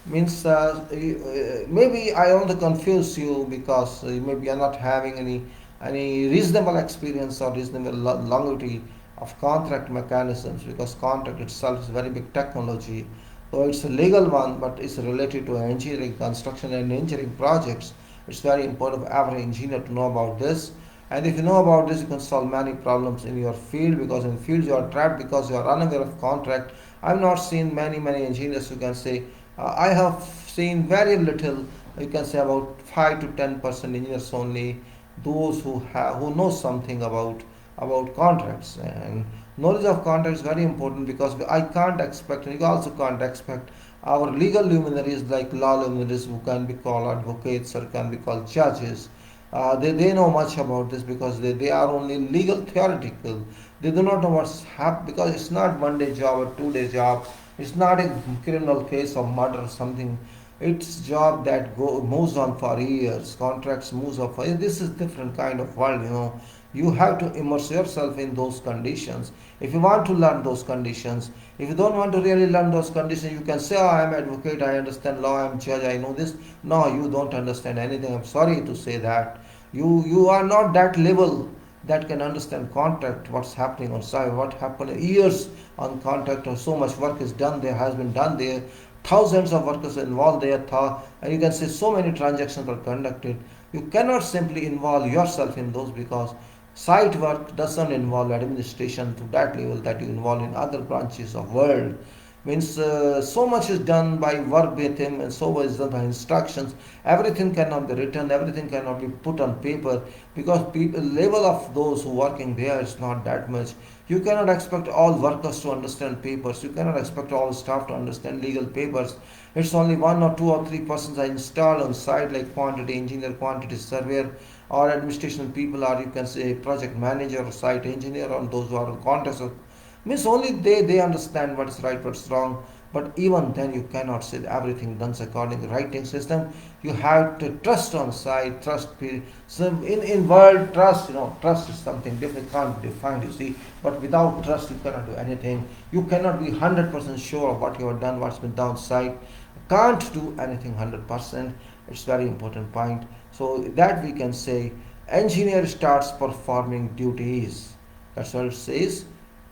Means maybe I want to confuse you, because maybe you are not having any reasonable experience or reasonable longevity of contract mechanisms, because contract itself is very big technology. So it's a legal one, but it's related to engineering, construction and engineering projects. It's very important for every engineer to know about this. And if you know about this, you can solve many problems in your field, because in field you are trapped because you are unaware of contract. I've not seen many engineers who can say, I have seen very little, you can say about 5 to 10% engineers only, those who know something about contracts. And knowledge of contracts is very important, because I can't expect, and you also can't expect, our legal luminaries like law luminaries who can be called advocates or can be called judges. They know much about this, because they are only legal theoretical. They do not know what's happening, because it's not 1 day job or 2 day job. It's not a criminal case of murder or something. It's job that moves on for years. Contracts moves on for years. This is different kind of world. You have to immerse yourself in those conditions. If you want to learn those conditions, if you don't want to really learn those conditions, you can say, oh, I am advocate, I understand law, I am judge, I know this. No, you don't understand anything. I'm sorry to say that. You are not that level that can understand contract, what's happening on site, what happened years on contract, or so much work is done there, has been done there, thousands of workers involved there, and you can say so many transactions are conducted. You cannot simply involve yourself in those, because site work doesn't involve administration to that level that you involve in other branches of world. Means so much is done by verbatim, and so much is done by instructions. Everything cannot be written, everything cannot be put on paper, because level of those who working there is not that much. You cannot expect all workers to understand papers. You cannot expect all staff to understand legal papers. It's only 1 or 2 or 3 persons are installed on site, like quantity engineer, quantity surveyor, or administration people, or you can say project manager or site engineer, or those who are on contracts. Means only they understand what is right, what's wrong. But even then, you cannot say everything done according to the writing system. You have to trust on site, trust. So in world, trust, trust is something different, can't be defined, you see. But without trust, you cannot do anything. You cannot be 100% sure of what you have done, what's been done on site. Can't do anything 100%. It's very important point. So that we can say, engineer starts performing duties. That's what it says.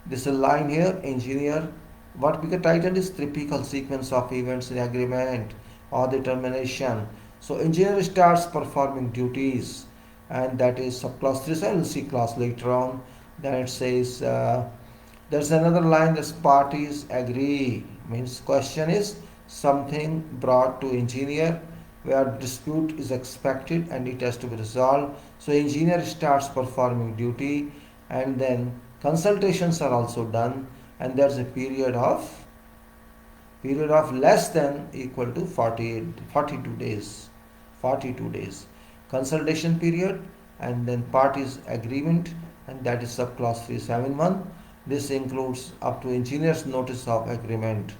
This is a line here, engineer. What we can title is typical sequence of events in agreement or determination. So engineer starts performing duties, and that is subclass 3. So we'll see class later on. Then it says there's another line, that's parties agree. Means question is, something brought to engineer where dispute is expected and it has to be resolved. So engineer starts performing duty, and then consultations are also done, and there's a period of less than equal to 42 days. 42 days consultation period, and then parties agreement, and that is sub clause 371. This includes up to engineers notice of agreement,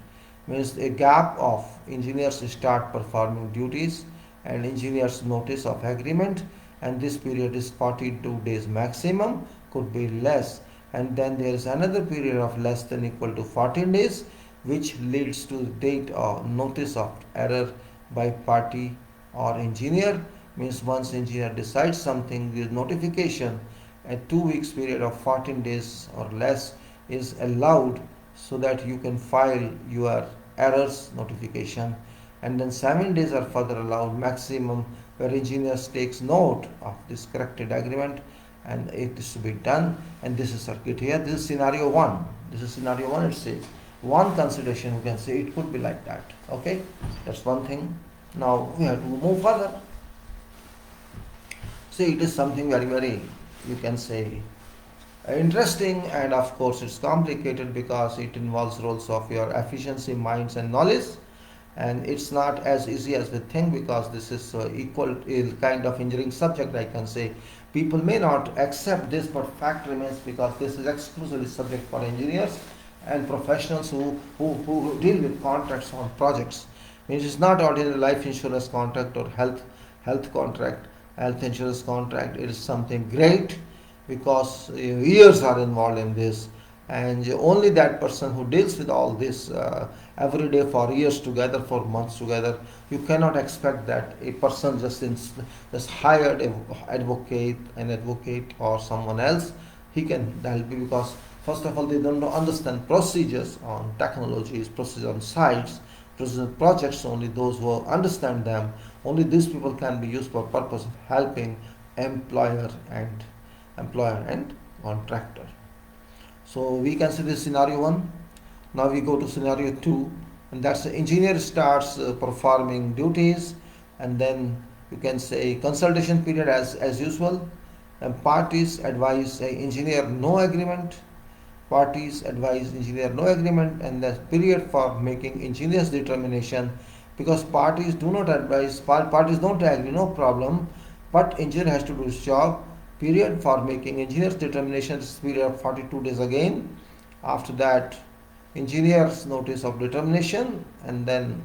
means a gap of engineers start performing duties and engineers notice of agreement, and this period is 42 days maximum, could be less. And then there is another period of less than equal to 14 days, which leads to the date of notice of error by party or engineer, means once engineer decides something, the notification a 2 weeks period of 14 days or less is allowed, so that you can file your errors notification. And then 7 days are further allowed maximum, where engineers takes note of this corrected agreement and it is to be done. And this is circuit here. This is scenario 1. This is scenario 1. It says one consideration, you can say it could be like that. Okay, that's one thing. Now we have to move further. See, it is something very, very, you can say, interesting, and of course it's complicated because it involves roles of your efficiency, minds and knowledge, and it's not as easy as we think, because this is equal kind of engineering subject, I can say. People may not accept this, but fact remains, because this is exclusively subject for engineers and professionals who deal with contracts on projects. It is not ordinary life insurance contract or health contract, health insurance contract. It is something great, because years are involved in this, and only that person who deals with all this every day for years together, for months together, you cannot expect that a person just hired an advocate or someone else, he can help you, because first of all they don't understand procedures on technologies, procedures on sites, procedures on projects. Only those who understand them, only these people can be used for purpose of helping employer and contractor. So we can see this scenario 1. Now we go to scenario 2, and that's the engineer starts performing duties, and then you can say consultation period as usual, and parties advise engineer no agreement. Parties advise engineer no agreement, and the period for making engineer's determination, because parties do not advise, parties don't agree, no problem, but engineer has to do his job. Period for making engineer's determination is period of 42 days again. After that, engineer's notice of determination, and then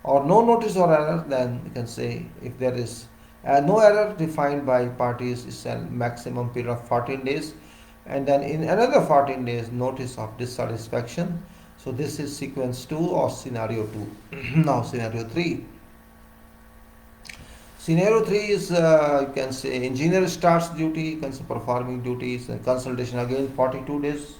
or no notice or error, then you can say if there is no error defined by parties, is a maximum period of 14 days, and then in another 14 days notice of dissatisfaction. So this is sequence 2 or scenario 2. Now scenario 3. Scenario 3 is, you can say, engineer starts duty, you can say performing duties, and consultation again 42 days,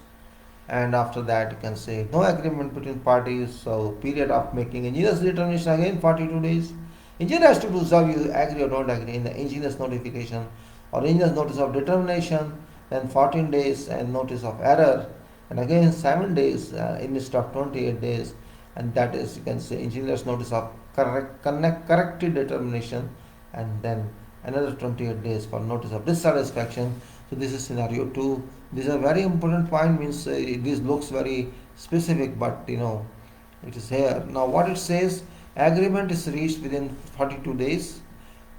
and after that you can say no agreement between parties, so period of making engineer's determination again 42 days. Engineer has to do so, you agree or don't agree in the engineer's notification or engineer's notice of determination, then 14 days and notice of error, and again 7 days instead of 28 days, and that is, you can say, engineer's notice of corrected determination, and then another 28 days for notice of dissatisfaction. So this is scenario 2. This is a very important point, means this looks very specific, but it is here. Now what it says, agreement is reached within 42 days,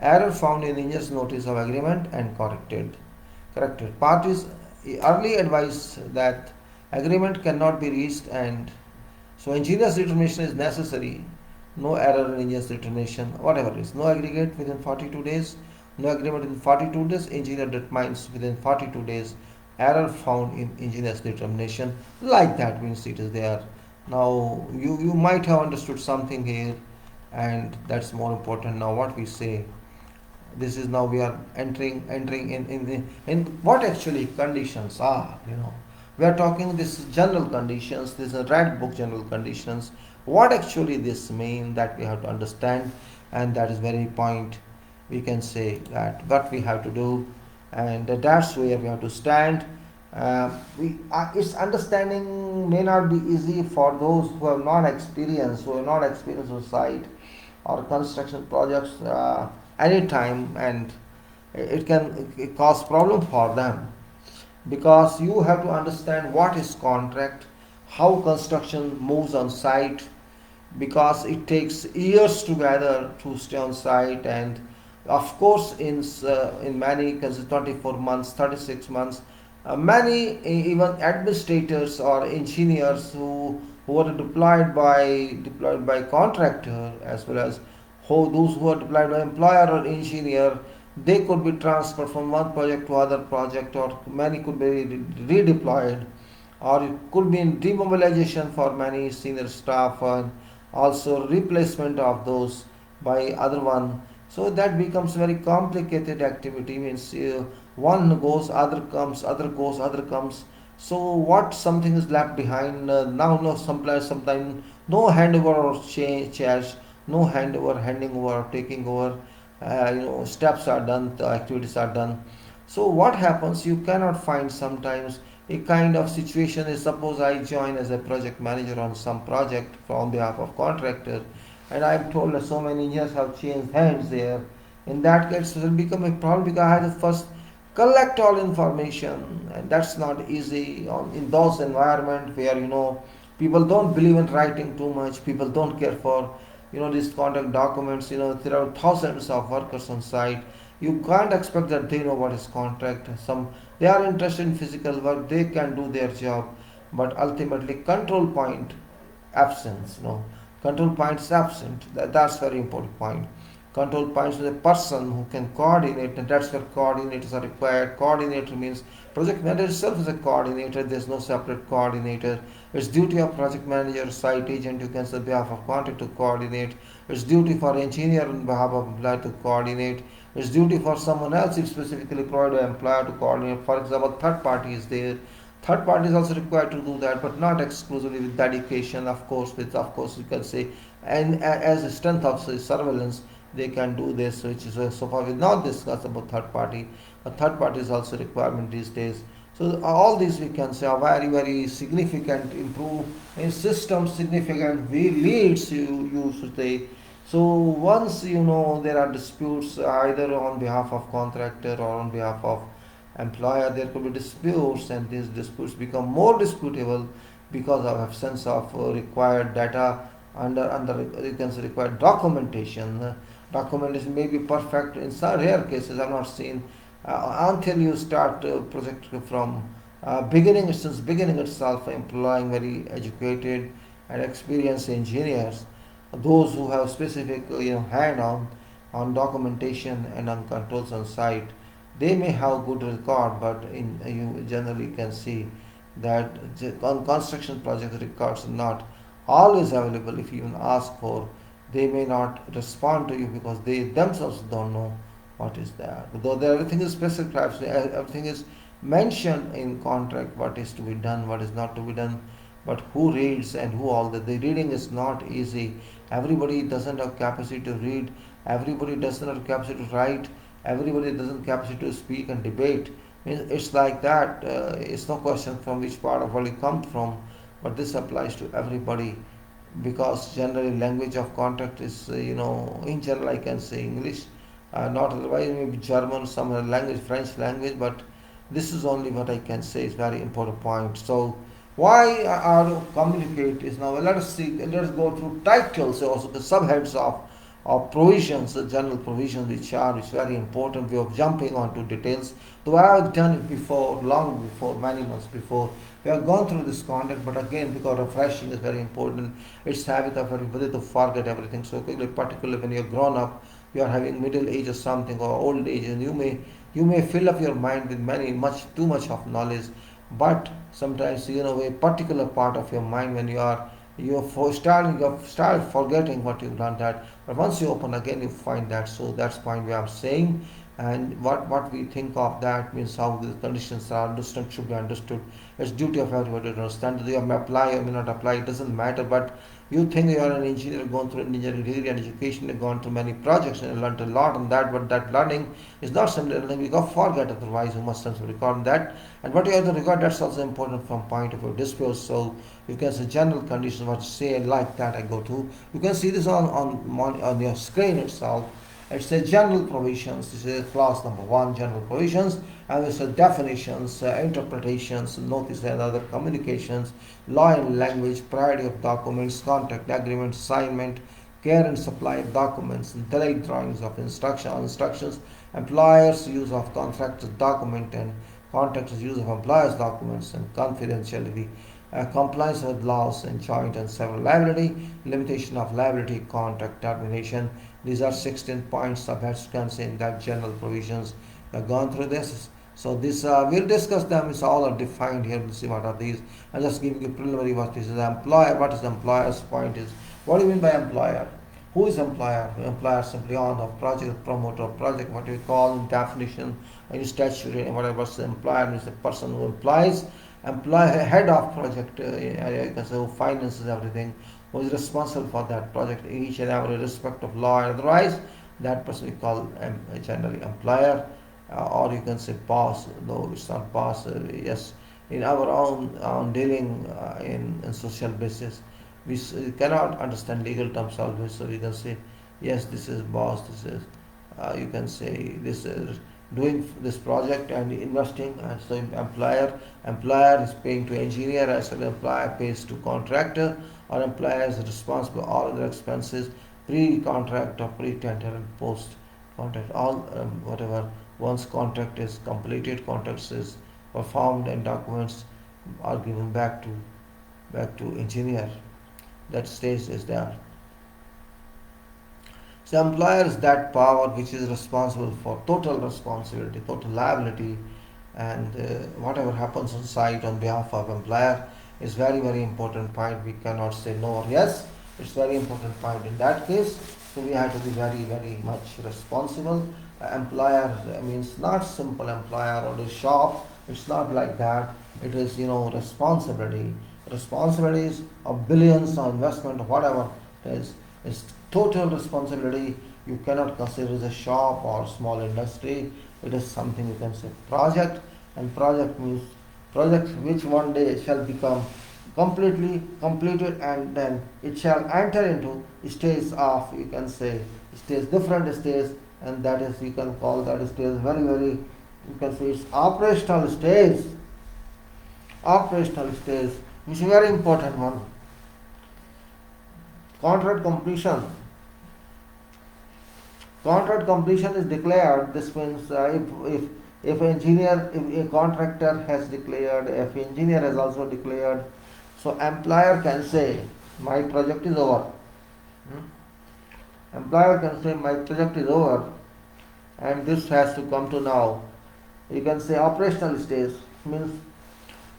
error found in engineer's notice of agreement and corrected. Parties early advise that agreement cannot be reached, and so engineer's determination is necessary. No error in engineer's determination, whatever it is. No aggregate within 42 days, no agreement in 42 days, engineer determines within 42 days, error found in engineer's determination. Like that means it is there. Now you might have understood something here, and that's more important. Now what we say, this is, now we are entering in what actually conditions are. We are talking this general conditions, this is red book general conditions. What actually this mean, that we have to understand, and that is very point, we can say that what we have to do, and that's where we have to stand. Its understanding may not be easy for those who have not experienced, on site or construction projects any time, and it can cause problem for them, because you have to understand what is contract, how construction moves on site, because it takes years together to stay on site. And of course in many cases 24 months, 36 months, many even administrators or engineers who are deployed by contractor, as well as those who are deployed by employer or engineer, they could be transferred from one project to other project, or many could be redeployed, or it could be in demobilization for many senior staff, and also replacement of those by other one. So that becomes very complicated activity, means one goes, other comes, other goes, other comes. So what something is left behind, now no, sometimes no handover or charge, no handover, handing over, taking over, steps are done, the activities are done. So what happens, you cannot find sometimes a kind of situation is, suppose I join as a project manager on some project on behalf of contractor, and I'm told that so many engineers have changed hands there. In that case, it will become a problem, because I have to first collect all information, and that's not easy in those environments where people don't believe in writing too much, people don't care for these contract documents. There are thousands of workers on site. You can't expect that they know what is contract. Some, they are interested in physical work, they can do their job, but ultimately control point absence. Control point is absent. That's very important point. Control points is a person who can coordinate, and that's where coordinators are required. Coordinator means project manager itself is a coordinator. There's no separate coordinator. It's duty of project manager, site agent, you can say, on behalf of contract to coordinate. It's duty for engineer on behalf of employer to coordinate. It's duty for someone else, if specifically provided by employer, to coordinate. For example, third party is there. Third party is also required to do that, but not exclusively, with dedication, of course. You can say, and as a strength of surveillance, they can do this, which is so far we not discussed about third party. But third party is also requirement these days. So all these we can say are very significant improve in system, significant leads, you should say. So once there are disputes either on behalf of contractor or on behalf of employer, there could be disputes, and these disputes become more disputable because of absence of required data, under you can say required documentation. Documentation may be perfect in some rare cases. I've not seen until you start project from since beginning itself, employing very educated and experienced engineers, those who have specific hand on documentation and on controls on site. They may have good record, but you generally can see that on construction project records are not always available. If you even ask for, they may not respond to you, because they themselves don't know what is there. Though everything is specified, everything is mentioned in contract, what is to be done, what is not to be done, but who reads and who all that. The reading is not easy. Everybody doesn't have capacity to read. Everybody doesn't have capacity to write. Everybody doesn't have capacity to speak and debate. It's like that. It's no question from which part of world you come from, but this applies to everybody, because generally language of contract is in general I can say English, not otherwise maybe German, some other language, French language, but this is only what I can say is very important point. So why are communicate is now, let us go through titles, also the subheads of provisions, the general provisions, which are very important. We are jumping onto details, though I have done it before, long before, many months before. We have gone through this content, but again, because refreshing is very important, it's habit of everybody to forget everything so quickly, particularly when you're grown up, you are having middle age or something, or old age, and you may fill up your mind with too much of knowledge, but sometimes a particular part of your mind, when you start forgetting what you've learned that, but once you open again, you find that. So that's point we are saying, and what we think of that means how the conditions are understood, should be understood. It's duty of everybody to understand. You may apply or may not apply, it doesn't matter, but You think you are an engineer, gone through engineering degree and education, you've gone through many projects and learned a lot on that, but that learning is not simply learning. We got forget, otherwise you must also record that. And what you have to record, that's also important from point of view disputes. So you can see general conditions, what you say like that I go to. You can see this on your screen itself. It says general provisions. This is class number 1, general provisions, and this is definitions, interpretations, notice and other communications, law and language, priority of documents, contract agreements, assignment, care and supply of documents, and delayed drawings of instructions, employers' use of contractors' document and contractors' use of employers' documents, and confidentiality, compliance with laws and joint and several liability, limitation of liability, contract termination. These are 16 points of advocacy in that general provisions. We have gone through this. So this we'll discuss them. It's all are defined here. We'll see what are these. I'm just giving you preliminary what this is. Employer. What is the employer's point is? What do you mean by employer? Who is employer? Employer simply on of project, promoter of project. What do we call in definition? Any statutory whatever. The employer is the person who employs. Head of project. You can say who finances everything, who is responsible for that project, each and every respect of law and otherwise, that person we call generally employer, or you can say boss, though it's not boss, yes, in our own dealing in social basis, we cannot understand legal terms always, so you can say, yes, this is boss, this is, you can say, this is doing this project and investing, and so employer is paying to engineer as well, employer pays to contractor, or employer is responsible for all other expenses, pre-contract or pre-tender and post-contract, all whatever, once contract is completed, contract is performed and documents are given back to engineer. That stage is there. So employer is that power which is responsible for total responsibility, total liability, and whatever happens on site on behalf of employer is very, very important point. We cannot say no or yes. It's very important point in that case. So we have to be very, very much responsible. Employer means not simple employer or the shop. It's not like that. It is, responsibility. Responsibilities of billions of investment, whatever it is total responsibility. You cannot consider it as a shop or small industry. It is something you can say project, and project means project which one day shall become completely completed, and then it shall enter into stage of, you can say, stage, different stage, and that is, you can call that stage very, very, you can say it's operational stage, which is a very important one. Contract completion is declared. This means if a contractor has declared, if engineer has also declared, so employer can say my project is over. Employer can say my project is over, and this has to come to now. You can say operational stage means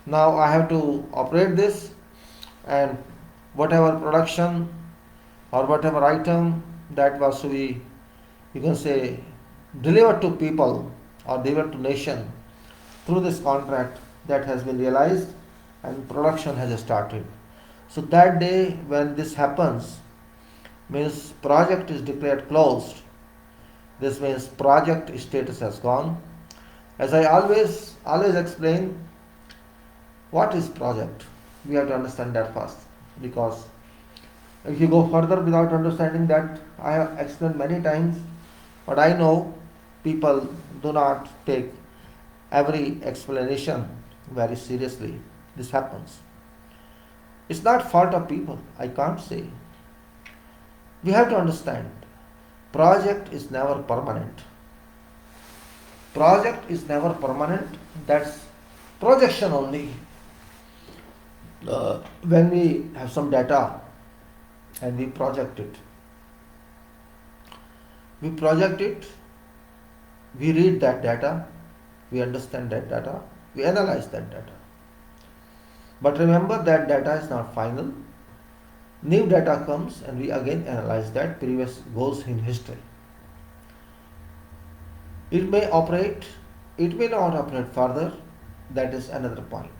now I have to operate this, and whatever production or whatever item that was to be, you can say, delivered to people or delivered to nation through this contract, that has been realized and production has started. So that day when this happens, means project is declared closed. This means project status has gone. As I always explain, what is project? We have to understand that first, because if you go further without understanding that, I have explained many times, but I know people do not take every explanation very seriously. This happens. It's not fault of people, I can't say. We have to understand, project is never permanent. Project is never permanent, that's projection only. When we have some data and we project it, we read that data, we understand that data, we analyze that data. But remember, that data is not final. New data comes and we again analyze that, previous goes in history. It may operate, it may not operate further, that is another point.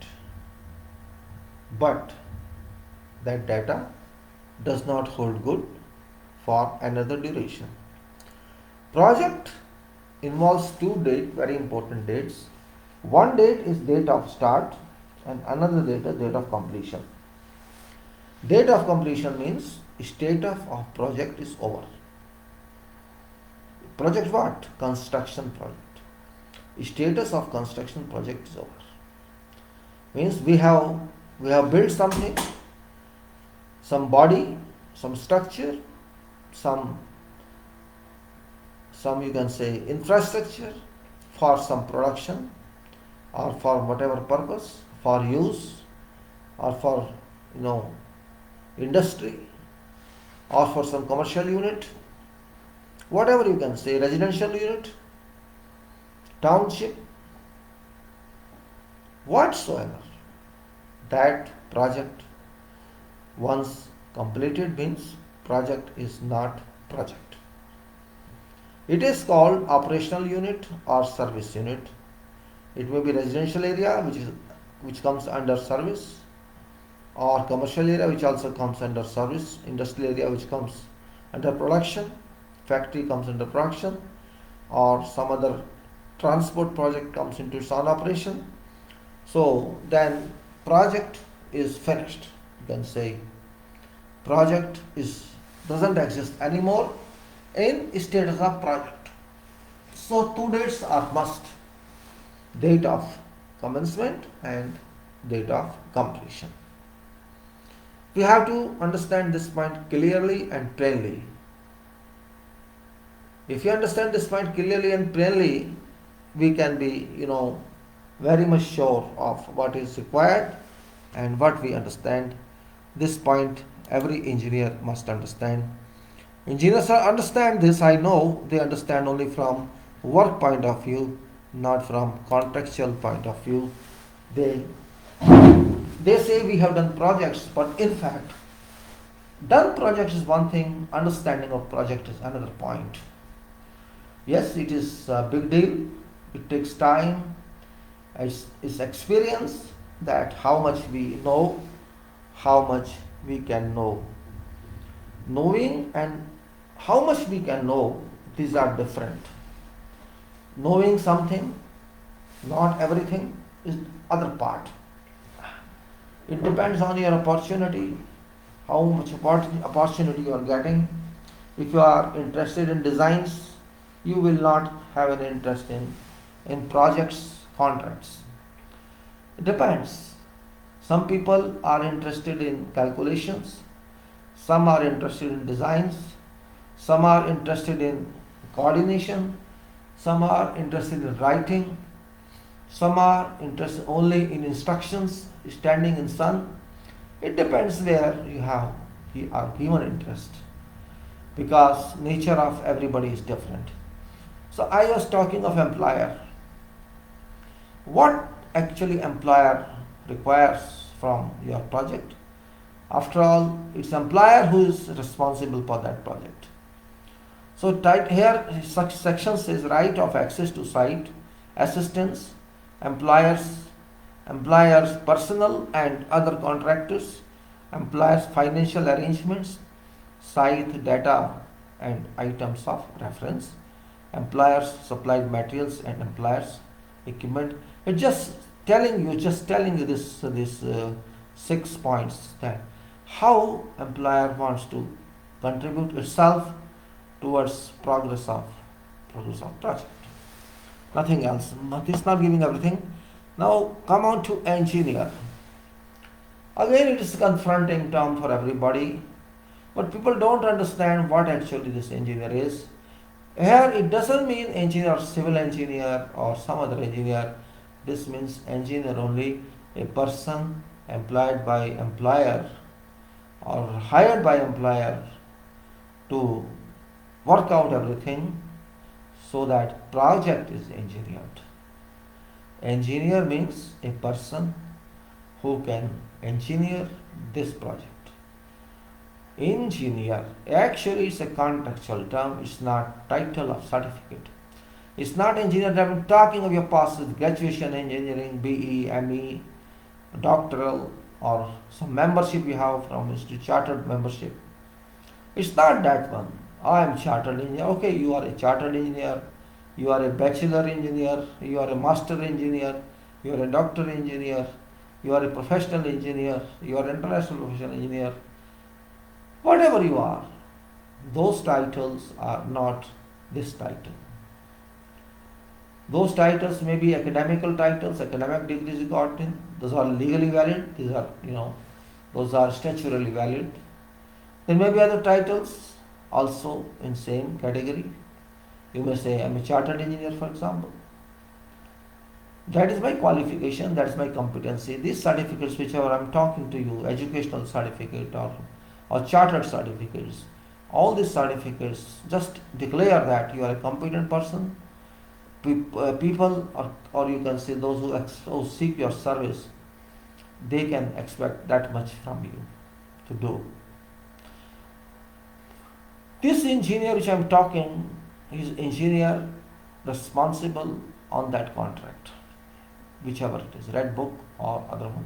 But that data does not hold good for another duration. Project involves two dates, very important dates. One date is date of start and another date is date of completion. Date of completion means status of project is over. Project what? Construction project. Status of construction project is over. Means we have built something, some body, some structure, some you can say infrastructure for some production or for whatever purpose, for use or for industry or for some commercial unit, whatever you can say, residential unit, township, whatsoever. That project once completed means project is not project. It is called operational unit or service unit. It may be residential area which comes under service, or commercial area which also comes under service, industrial area which comes under production, factory comes under production, or some other transport project comes into its own operation. So then project is finished. You can say project doesn't exist anymore in status of project. So two dates are must: date of commencement and date of completion. We have to understand this point clearly and plainly. If you understand this point clearly and plainly, we can be very much sure of what is required and what we understand. This point every engineer must understand. Engineers understand this, I know. They understand only from work point of view, not from contractual point of view. They say we have done projects, but in fact, done projects is one thing, understanding of project is another point. Yes, it is a big deal. It takes time. It's experience that how much we know, how much we can know. Knowing and how much we can know, these are different. Knowing something, not everything, is other part. It depends on your opportunity, how much opportunity you are getting. If you are interested in designs, you will not have an interest in projects, contracts. It depends. Some people are interested in calculations, some are interested in designs, some are interested in coordination, some are interested in writing, some are interested only in instructions, standing in sun. It depends where you are given interest, because nature of everybody is different. So I was talking of employer. What actually employer requires from your project? After all, it's employer who is responsible for that project. So here such section says right of access to site, assistance, employers personal and other contractors, employers financial arrangements, site data and items of reference, employers supplied materials and employers equipment. It's just telling you this 6 points, that how employer wants to contribute itself towards progress of project. Nothing else. It's not giving everything. Now come on to engineer. Again, it is a confronting term for everybody, but people don't understand what actually this engineer is. Here it doesn't mean engineer, civil engineer or some other engineer. This means engineer only, a person employed by employer or hired by employer to work out everything so that project is engineered. Engineer means a person who can engineer this project. Engineer actually is a contractual term, it's not title of certificate. It's not engineer. I'm talking of your past graduation engineering, BE, ME, doctoral, or some membership you have from Institute Chartered membership. It's not that one. I am chartered engineer. Okay, you are a chartered engineer, you are a bachelor engineer, you are a master engineer, you are a doctor engineer, you are a professional engineer, you are an international professional engineer. Whatever you are, those titles are not this title. Those titles may be academical titles, academic degrees you got in. Those are legally valid. These are, those are statutorily valid. There may be other titles also in same category. You may say, I'm a chartered engineer, for example. That is my qualification, that is my competency. These certificates, whichever I'm talking to you, educational certificate or chartered certificates, all these certificates just declare that you are a competent person. People, or you can say those who seek your service, they can expect that much from you to do. This engineer which I am talking is engineer responsible on that contract, whichever it is, red book or other one.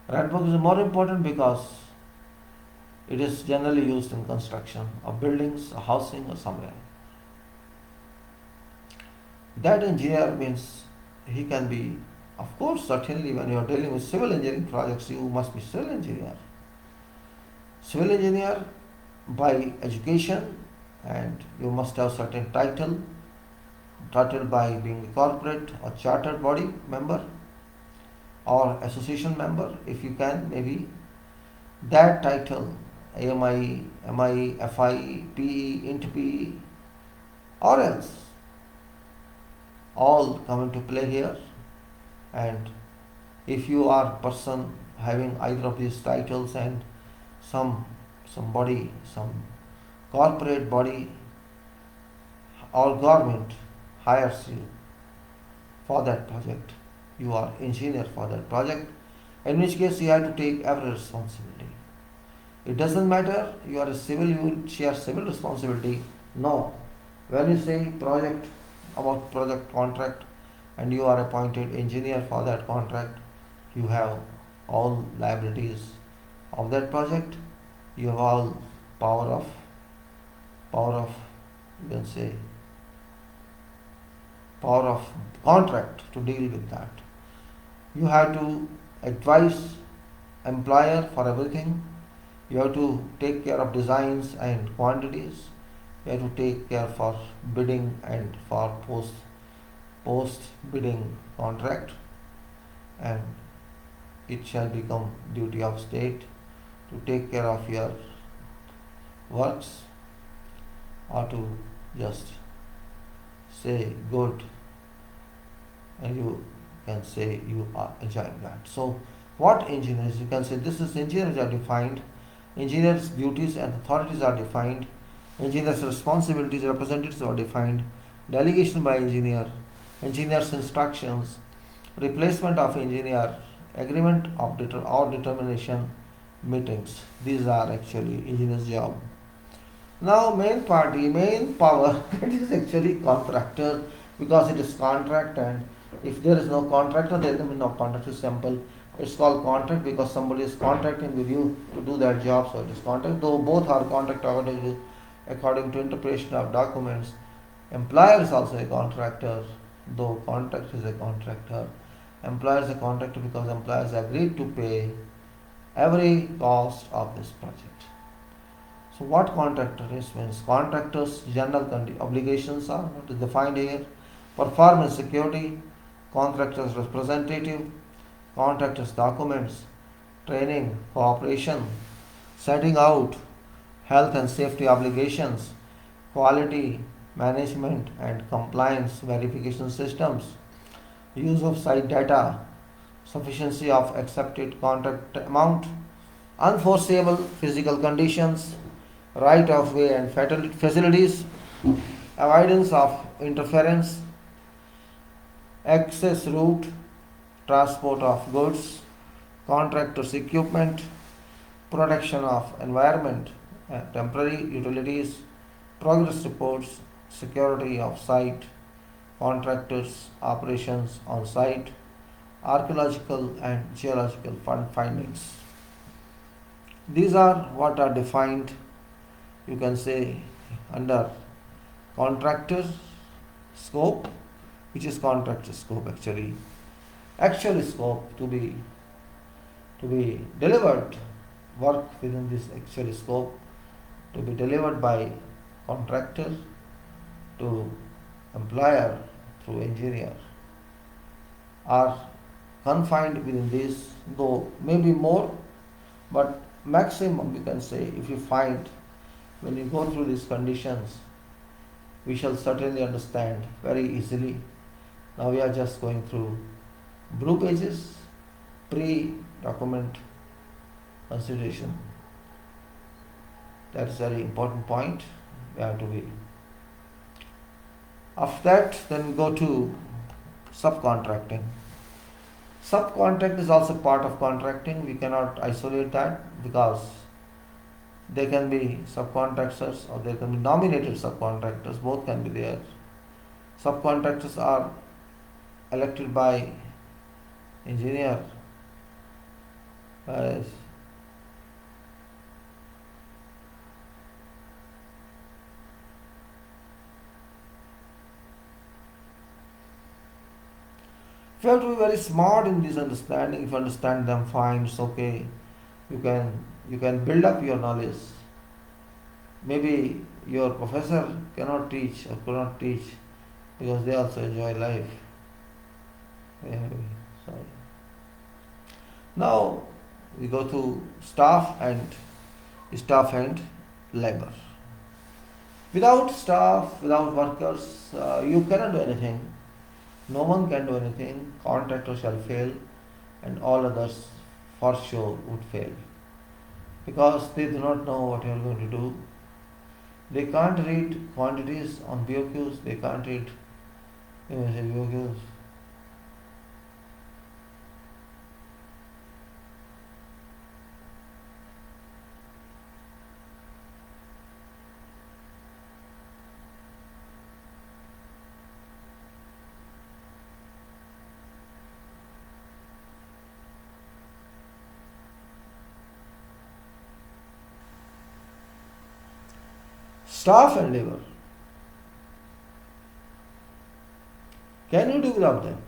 Red book is more important because it is generally used in construction of buildings, housing or somewhere. That engineer means he can be, of course, certainly when you are dealing with civil engineering projects, you must be civil engineer. Civil engineer by education, and you must have certain title by being a corporate or chartered body member or association member, if you can, maybe that title, AMI, MI, FI, PE, INT PE, or else all come into play here. And if you are a person having either of these titles and some corporate body or government hires you for that project, you are engineer for that project, in which case you have to take every responsibility. It doesn't matter you are a civil, you will share civil responsibility. No. When you say project contract and you are appointed engineer for that contract, you have all liabilities of that project. You have all power of you can say power of contract to deal with that. You have to advise employer for everything. You have to take care of designs and quantities. You have to take care for bidding and for post bidding contract, and it shall become duty of state to take care of your works, or to just say good, and you can say you are enjoying that. So what engineers, you can say this is engineers are defined, engineers duties and authorities are defined, engineers responsibilities, representatives are defined, delegation by engineer, engineers instructions, replacement of engineer, agreement of determination, meetings. These are actually engineer's job. Now main power, it is actually contractor, because it is contract, and if there is no contractor, there will be no contract. It's simple. It's called contract because somebody is contracting with you to do that job, so it is contract. Though both are contract according to interpretation of documents. Employer is also a contractor, though contract is a contractor. Employer is a contractor because employers agreed to pay every cost of this project. So what contractor is means contractors' general obligations are what is defined here. Performance security, contractors representative, contractors documents, training, cooperation, setting out health and safety obligations, quality management and compliance verification systems, use of site data, sufficiency of accepted contract amount, unforeseeable physical conditions, right of way and facilities, avoidance of interference, access route, transport of goods, contractors' equipment, protection of environment, temporary utilities, progress reports, security of site, contractors' operations on site, archaeological and geological findings. These are what are defined you can say under contractor scope, which is contractor scope actually. Actual scope to be delivered, work within this actual scope to be delivered by contractor to employer through engineer are confined within this, though maybe more, but maximum you can say, if you find when you go through these conditions, we shall certainly understand very easily. Now we are just going through blue pages, pre-document consideration. That is a very important point. We have to be. After that, then we go to subcontracting. Subcontract is also part of contracting. We cannot isolate that because they can be subcontractors or they can be nominated subcontractors. Both can be there. Subcontractors are elected by engineer, whereas you have to be very smart in this understanding. If you understand them, fine, it's okay. You can build up your knowledge. Maybe your professor cannot teach or could not teach because they also enjoy life. Sorry. Now we go to staff and labor. Without staff, without workers, you cannot do anything. No one can do anything. Contractor shall fail, and all others for sure would fail because they do not know what you are going to do. They can't read quantities on BOQs. They can't read BOQs. Staff and labor. Can you do without them?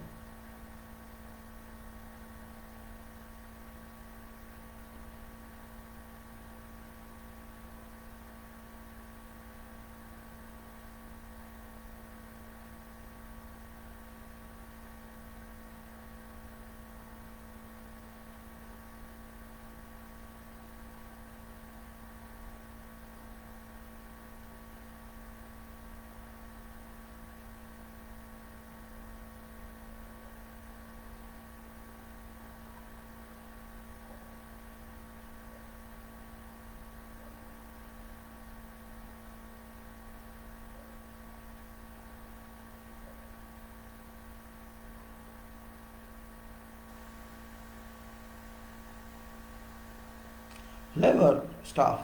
Labor, staff.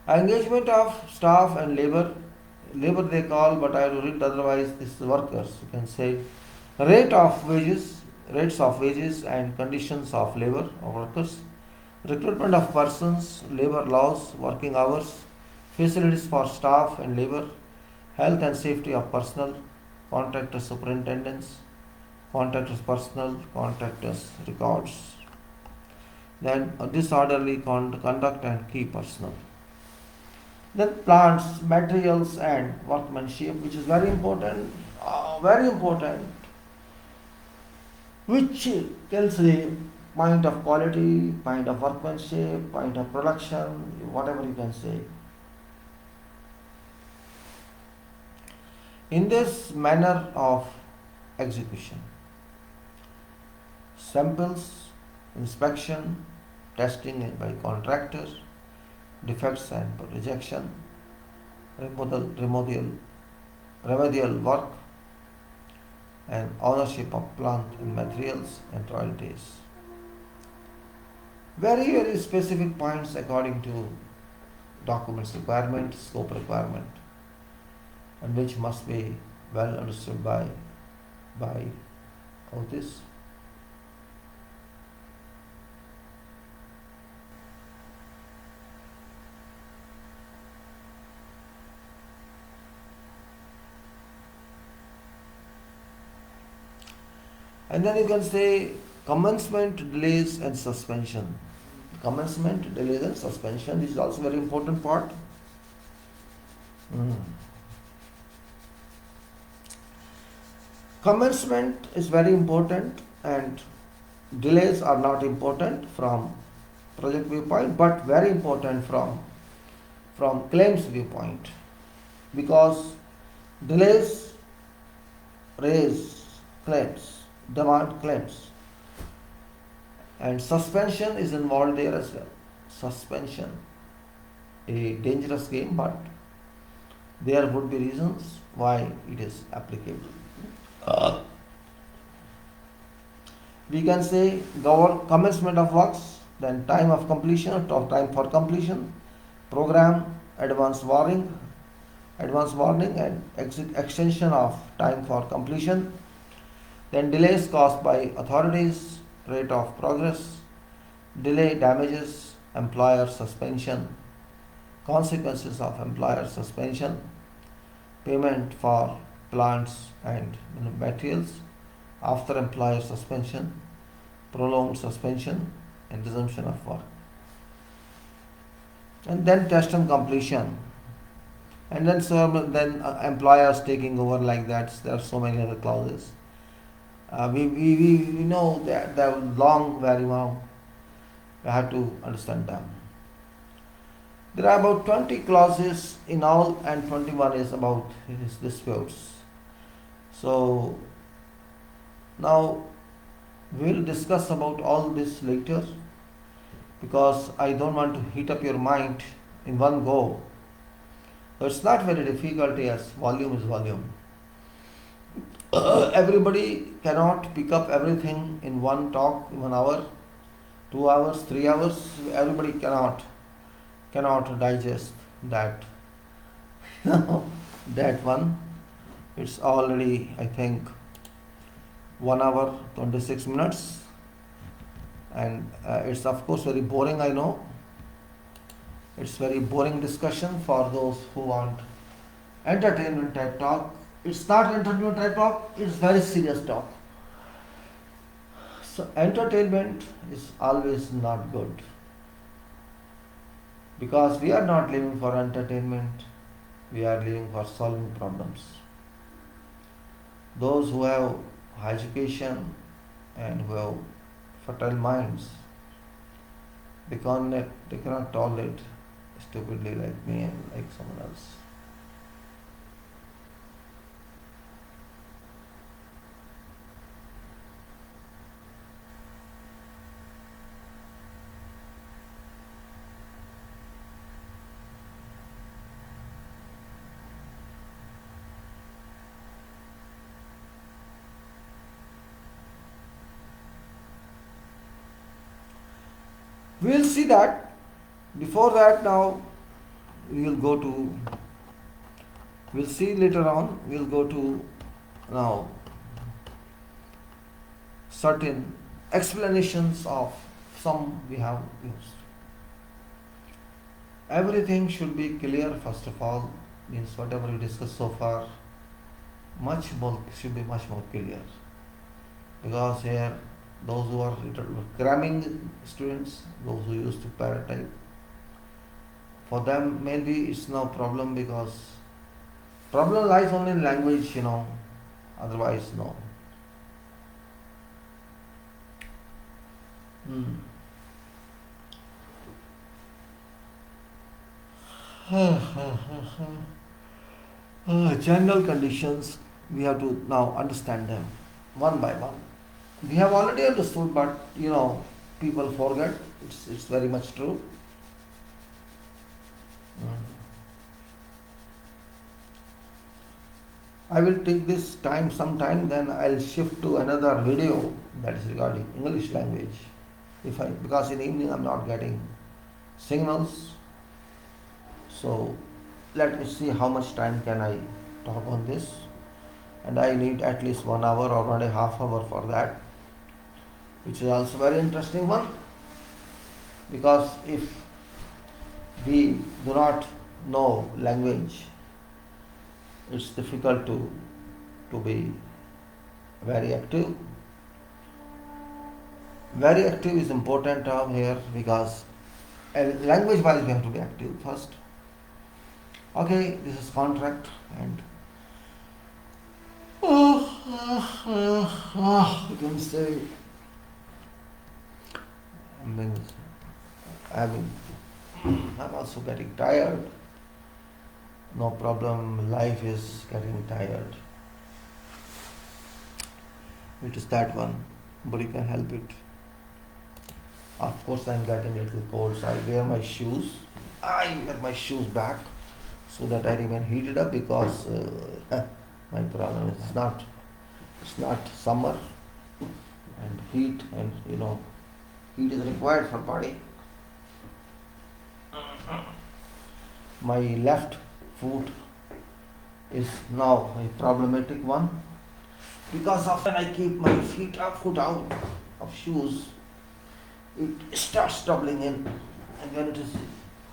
Engagement of staff and labor they call, but I have to read otherwise, this is workers. You can say rates of wages and conditions of labor of workers, recruitment of persons, labor laws, working hours, facilities for staff and labor, health and safety of personnel, contractor superintendents, contractors personnel, contractors records. Then disorderly conduct and key personnel. Then plants, materials and workmanship, which is very important, which tells the point of quality, point of workmanship, point of production, whatever you can say. In this manner of execution, samples, inspection, testing by contractor, defects and rejection, remedial work, and ownership of plant and materials and royalties. Very, very specific points according to documents requirement, scope requirement, and which must be well understood by all this. And then you can say commencement, delays and suspension. Commencement, delays and suspension is also very important part. Commencement is very important and delays are not important from project viewpoint, but very important from claims viewpoint, because delays raise claims, demand claims, and suspension is involved there as well. Suspension, a dangerous game, but there would be reasons why it is applicable. We can say commencement of works, then time of completion or time for completion, program, advance warning and extension of time for completion, then delays caused by authorities, rate of progress, delay damages, employer suspension, consequences of employer suspension, payment for plants and materials after employer suspension, prolonged suspension and resumption of work. And then test and completion. And then employers taking over like that. There are so many other clauses. We know that they're long, very long. We have to understand them. There are about 20 clauses in all, and 21 is about disputes. So now we'll discuss about all this later, because I don't want to heat up your mind in one go. So it's not very difficult, as volume is volume. Everybody cannot pick up everything in one talk, 1 hour, 2 hours, 3 hours. Everybody cannot digest that. That one. It's already, I think, 1 hour 26 minutes, and it's of course very boring. I know it's very boring discussion for those who want entertainment type talk. It's not entertainment type talk, it's very serious talk. So entertainment is always not good, because we are not living for entertainment, we are living for solving problems. Those who have high education and who have fertile minds, they cannot tolerate stupidly like me and like someone else. We will see that. Before that, now we'll see later on, we'll go to now certain explanations of some we have used. Everything should be clear first of all, means whatever we discussed so far, should be much more clear. Because here, those who are cramming students, those who used to paratype, for them maybe it's no problem, because problem lies only in language, otherwise no. General conditions, we have to now understand them one by one. We have already understood, but people forget. It's very much true. I will take this time sometime, then I'll shift to another video that is regarding English language. Because in the evening I'm not getting signals. So let me see how much time can I talk on this. And I need at least 1 hour or 1.5 hours for that, which is also very interesting one. Because if we do not know language, it's difficult to be very active. Very active is important term here because language wise we have to be active first. Okay, this is contract and you can say I mean, I'm also getting tired. No problem, life is getting tired. It is that one, but you can help it. Of course, I'm getting a little cold, so I wear my shoes. I wear my shoes back so that I remain heated up because my problem is it's not summer and heat, and heat is required for body. My left foot is now a problematic one because of when I keep my foot out of shoes, it starts doubling in, and when it is,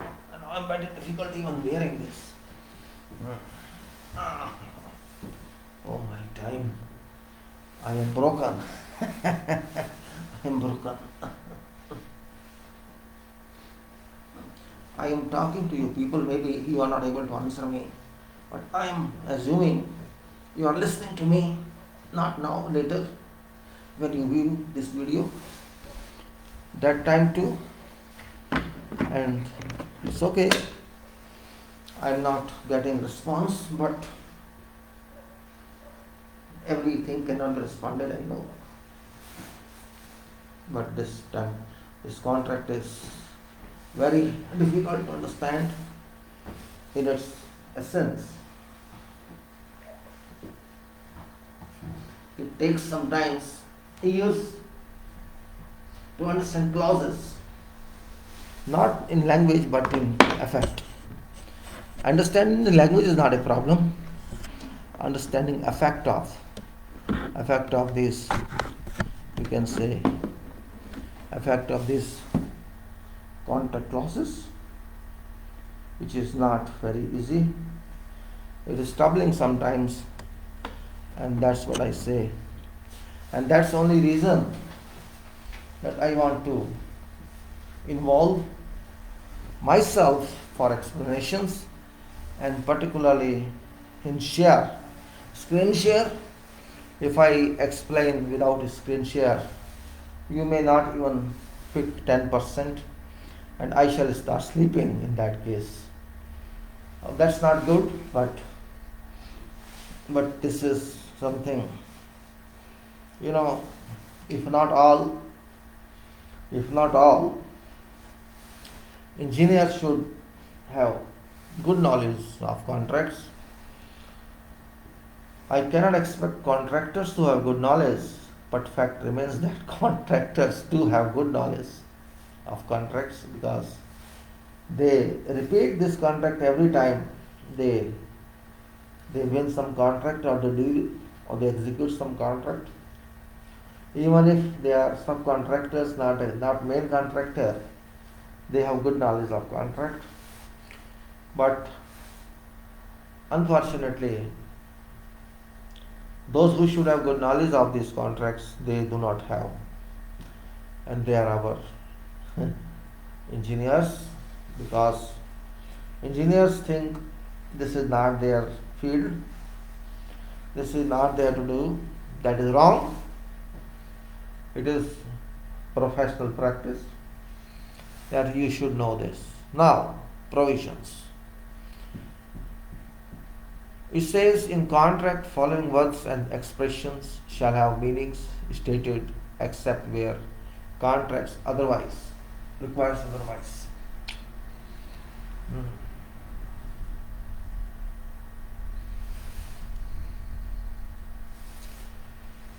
and I'm finding difficult even wearing this. Oh my time! I am broken. I am broken. I am talking to you people, maybe you are not able to answer me, but I am assuming you are listening to me, not now, later, when you view this video, that time too, and it's okay. I am not getting response, but everything cannot be responded, I know. But this time, this contract is very difficult to understand in its essence. It takes sometimes years to understand clauses, not in language but in effect. Understanding the language is not a problem. Understanding effect of this, you can say, effect of these contract clauses, which is not very easy. It is troubling sometimes, and that's what I say. And that's the only reason that I want to involve myself for explanations, and particularly in screen share. If I explain without a screen share, you may not even pick 10%, and I shall start sleeping in that case. That's not good, but this is something, if not all, engineers should have good knowledge of contracts. I cannot expect contractors to have good knowledge, but fact remains that contractors do have good knowledge of contracts because they repeat this contract every time they win some contract or they deal or they execute some contract. Even if they are subcontractors, not main contractor, they have good knowledge of contract. But unfortunately, those who should have good knowledge of these contracts, they do not have. And they are our engineers, because engineers think this is not their field, this is not there to do. That is wrong. It is professional practice that you should know this. Now, provisions. It says in contract, following words and expressions shall have meanings stated except where contracts requires otherwise.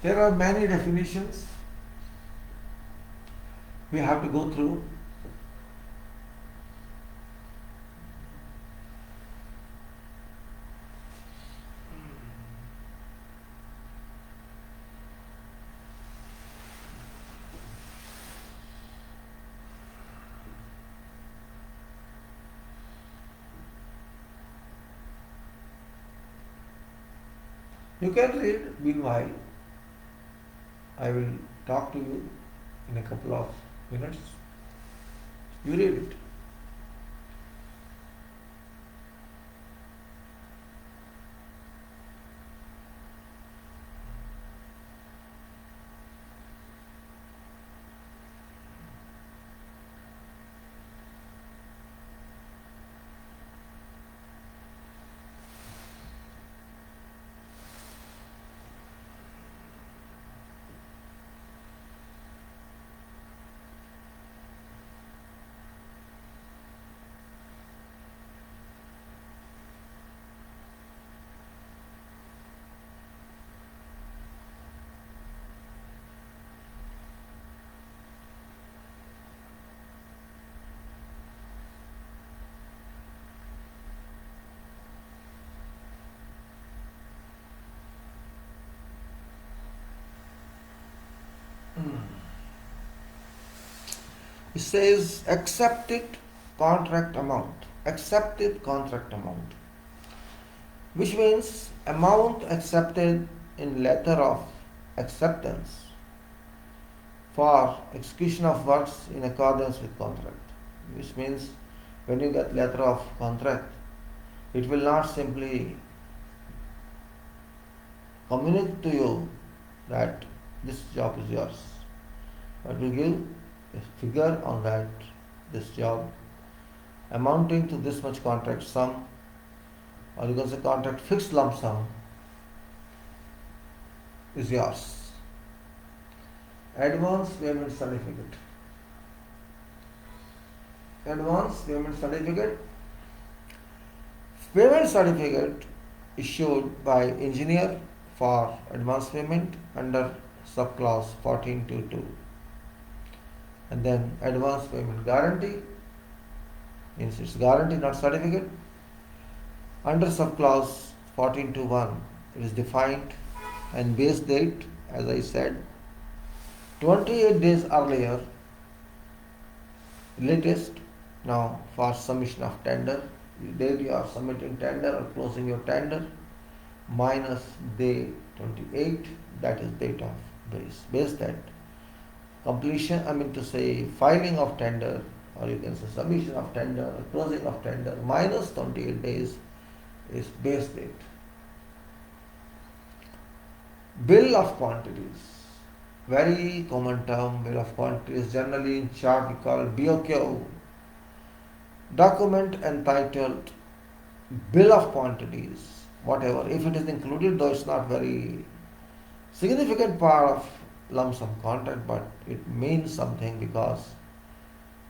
There are many definitions we have to go through. You can read, meanwhile I will talk to you. in a couple of minutes. You read it. It says accepted contract amount. Accepted contract amount, which means amount accepted in letter of acceptance for execution of works in accordance with contract. Which means when you get letter of contract, it will not simply communicate to you that this job is yours, but will give a figure on that this job amounting to this much contract sum, or you can say contract fixed lump sum is yours. Advance payment certificate. Advance payment certificate. Payment certificate issued by engineer for advance payment under subclause 14.2.2. And then advance payment guarantee, means it's guarantee not certificate. Under subclause 14.2.1 it is defined, and base date, as I said, 28 days earlier latest. Now for submission of tender, the date you are submitting tender or closing your tender minus day 28, that is date of base date. Completion, filing of tender, or you can say submission of tender or closing of tender minus 28 days is base date. Bill of quantities. Very common term, bill of quantities. Generally in chart we call BOQ. Document entitled bill of quantities, whatever. If it is included, though it's not very significant part of lump sum contract, but it means something because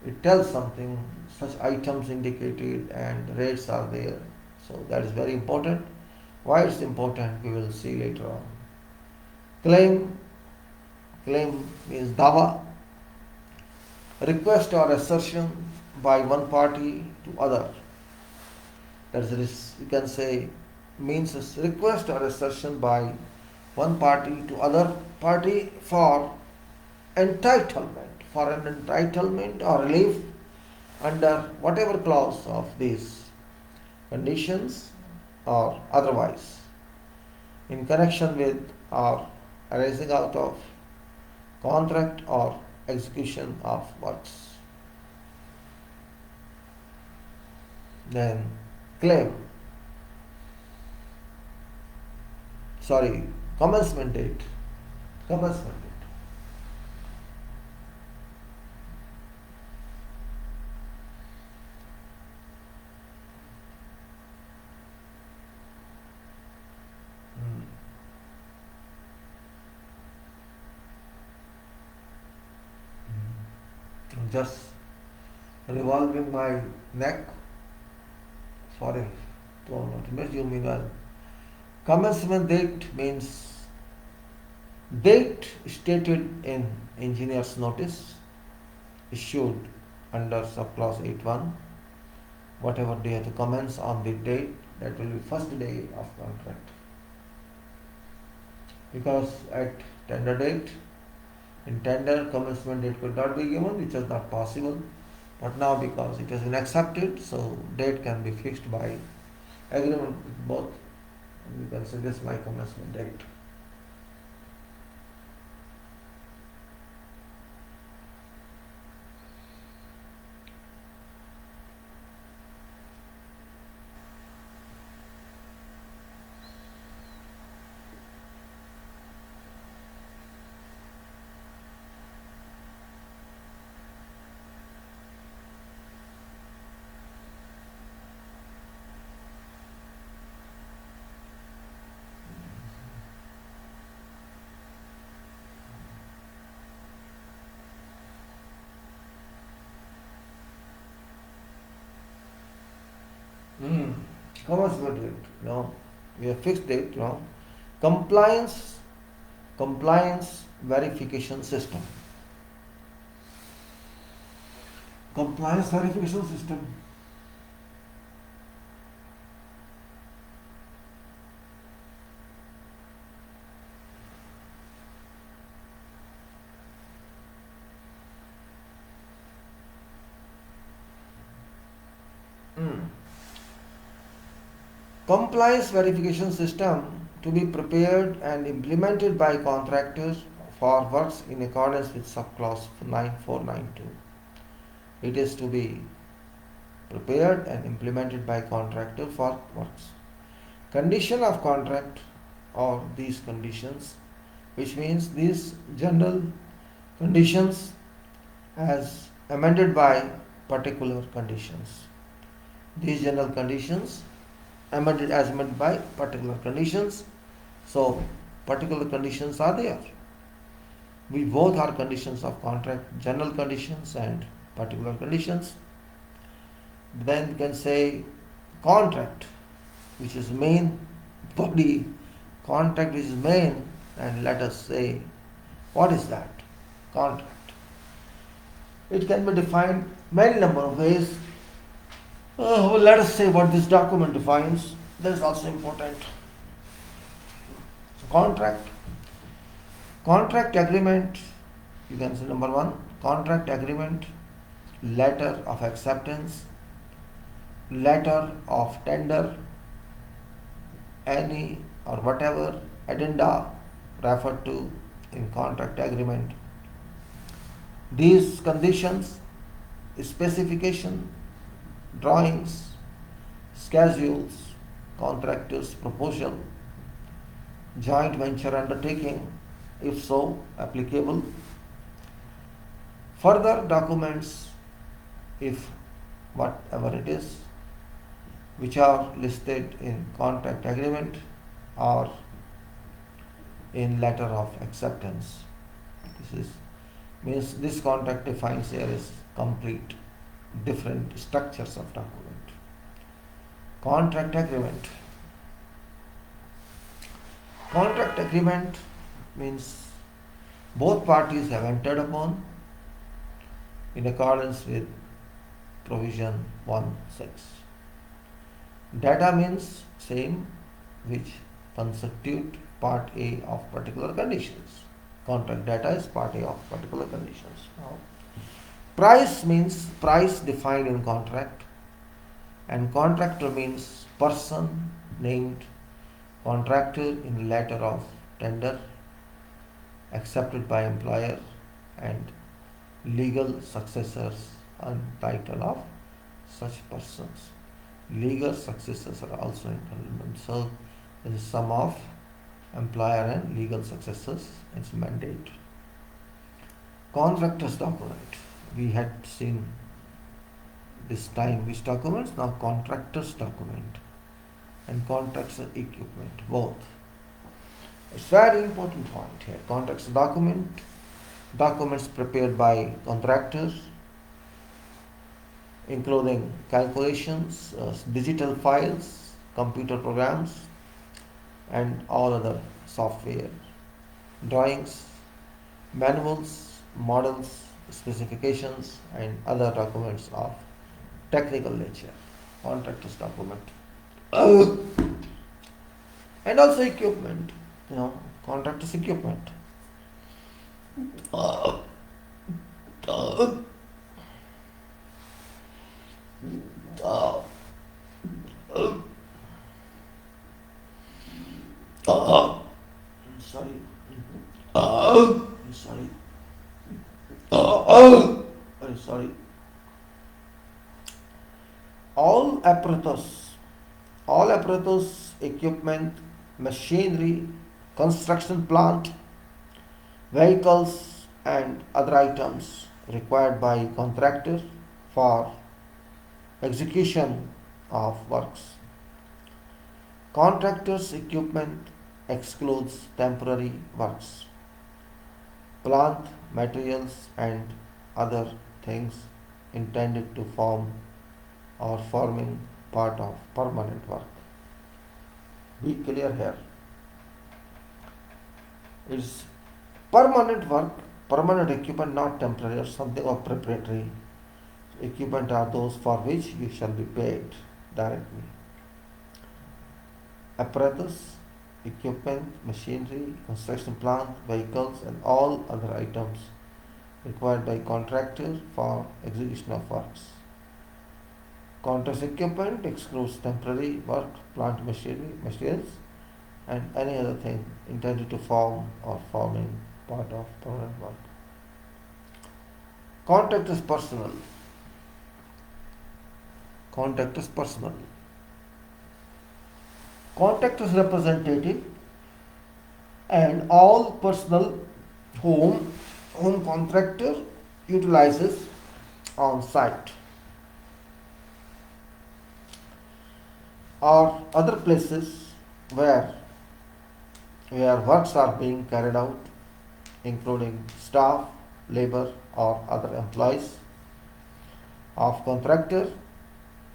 it tells something, such items indicated and rates are there. So that is very important. Why it's important we will see later on. Claim means dawa, request or assertion by one party to other. That is, you can say, means a request or assertion by one party to other party for entitlement, or relief under whatever clause of these conditions or otherwise, in connection with or arising out of contract or execution of works. Then commencement date. Just revolving my neck. Sorry, don't miss you meanwhile. Commencement date means date stated in engineer's notice issued under subclause 8.1. Whatever day to commence on the date, that will be first day of contract. Because at tender date, in tender, commencement date could not be given, which was not possible. But now because it has been accepted, so date can be fixed by agreement with both. And you can say this is my commencement date. commencement date, we have fixed date, compliance verification system. Compliance verification system. Compliance verification system to be prepared and implemented by contractors for works in accordance with subclause 9492. It is to be prepared and implemented by contractor for works. Condition of contract or these conditions, which means these general conditions as amended by particular conditions. These general conditions amended by particular conditions. So particular conditions are there. We both are conditions of contract, general conditions and particular conditions. Then you can say contract, which is main body, contract which is main, and let us say what is that? Contract. It can be defined many number of ways. Let us say what this document defines. That is also important. So contract agreement, you can say number one, contract agreement, letter of acceptance, letter of tender, any or whatever addenda referred to in contract agreement. These conditions, specification, drawings, schedules, contractor's proposal, joint venture undertaking, if so applicable, further documents, if whatever it is, which are listed in contract agreement or in letter of acceptance. Means this contract defines here is complete different structures of document. Contract agreement. Contract agreement means both parties have entered upon in accordance with provision 1.6. Data means same, which constitute part A of particular conditions. Contract data is part A of particular conditions. Now, price means price defined in contract, and contractor means person named contractor in letter of tender accepted by employer, and legal successors and title of such persons. Legal successors are also included. So there is sum of employer and legal successors is mandate. Contractor's document. We had seen this time which documents, now contractor's document and contractor's equipment, both. It's very important point here. Contractor's document, documents prepared by contractors, including calculations, digital files, computer programs, and all other software, drawings, manuals, models, specifications, and other documents of technical nature. Contractor's document. And also equipment, contractor's equipment. Sorry. Sorry. Sorry. All apparatus, equipment, machinery, construction plant, vehicles, and other items required by contractor for execution of works. Contractor's equipment excludes temporary works. Plant, materials, and other things intended to form or forming part of permanent work. Be clear here. It's permanent work, permanent equipment, not temporary or something or preparatory. Equipment are those for which you shall be paid directly. Apparatus, equipment, machinery, construction plant, vehicles, and all other items required by contractor for execution of works. Contract equipment excludes temporary work, plant machinery, materials, and any other thing intended to form or forming part of permanent work. Contract is personal. Contract is personal. Contract is representative, and all personnel whom contractor utilizes on site or other places where works are being carried out, including staff, labor, or other employees of contractor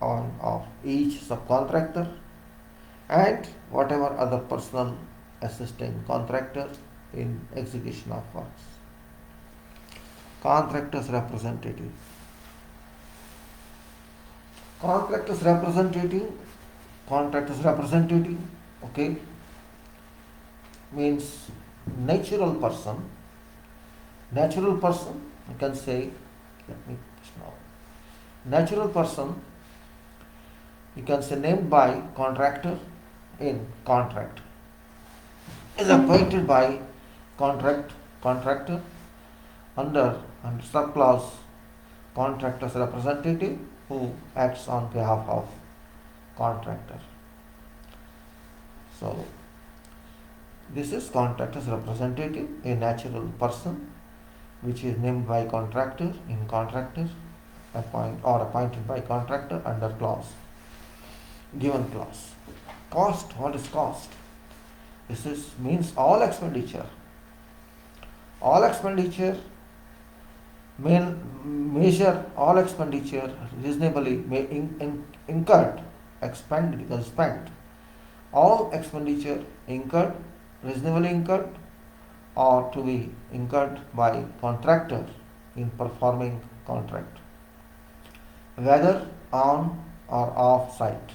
on of each subcontractor, and whatever other personnel assisting contractor in execution of works. Contractor's representative. Contractor's representative, okay, means natural person. Natural person, you can say, natural person, you can say named by contractor in contract, is appointed by contractor under subclause contractor's representative who acts on behalf of contractor. So this is contractor's representative, a natural person which is named by contractor in contractor appointed by contractor under clause, given clause. Cost, what is cost? This means all expenditure. All expenditure, measure all expenditure reasonably incurred, expended, spent. All expenditure incurred, reasonably incurred, or to be incurred by contractor in performing contract, whether on or off site.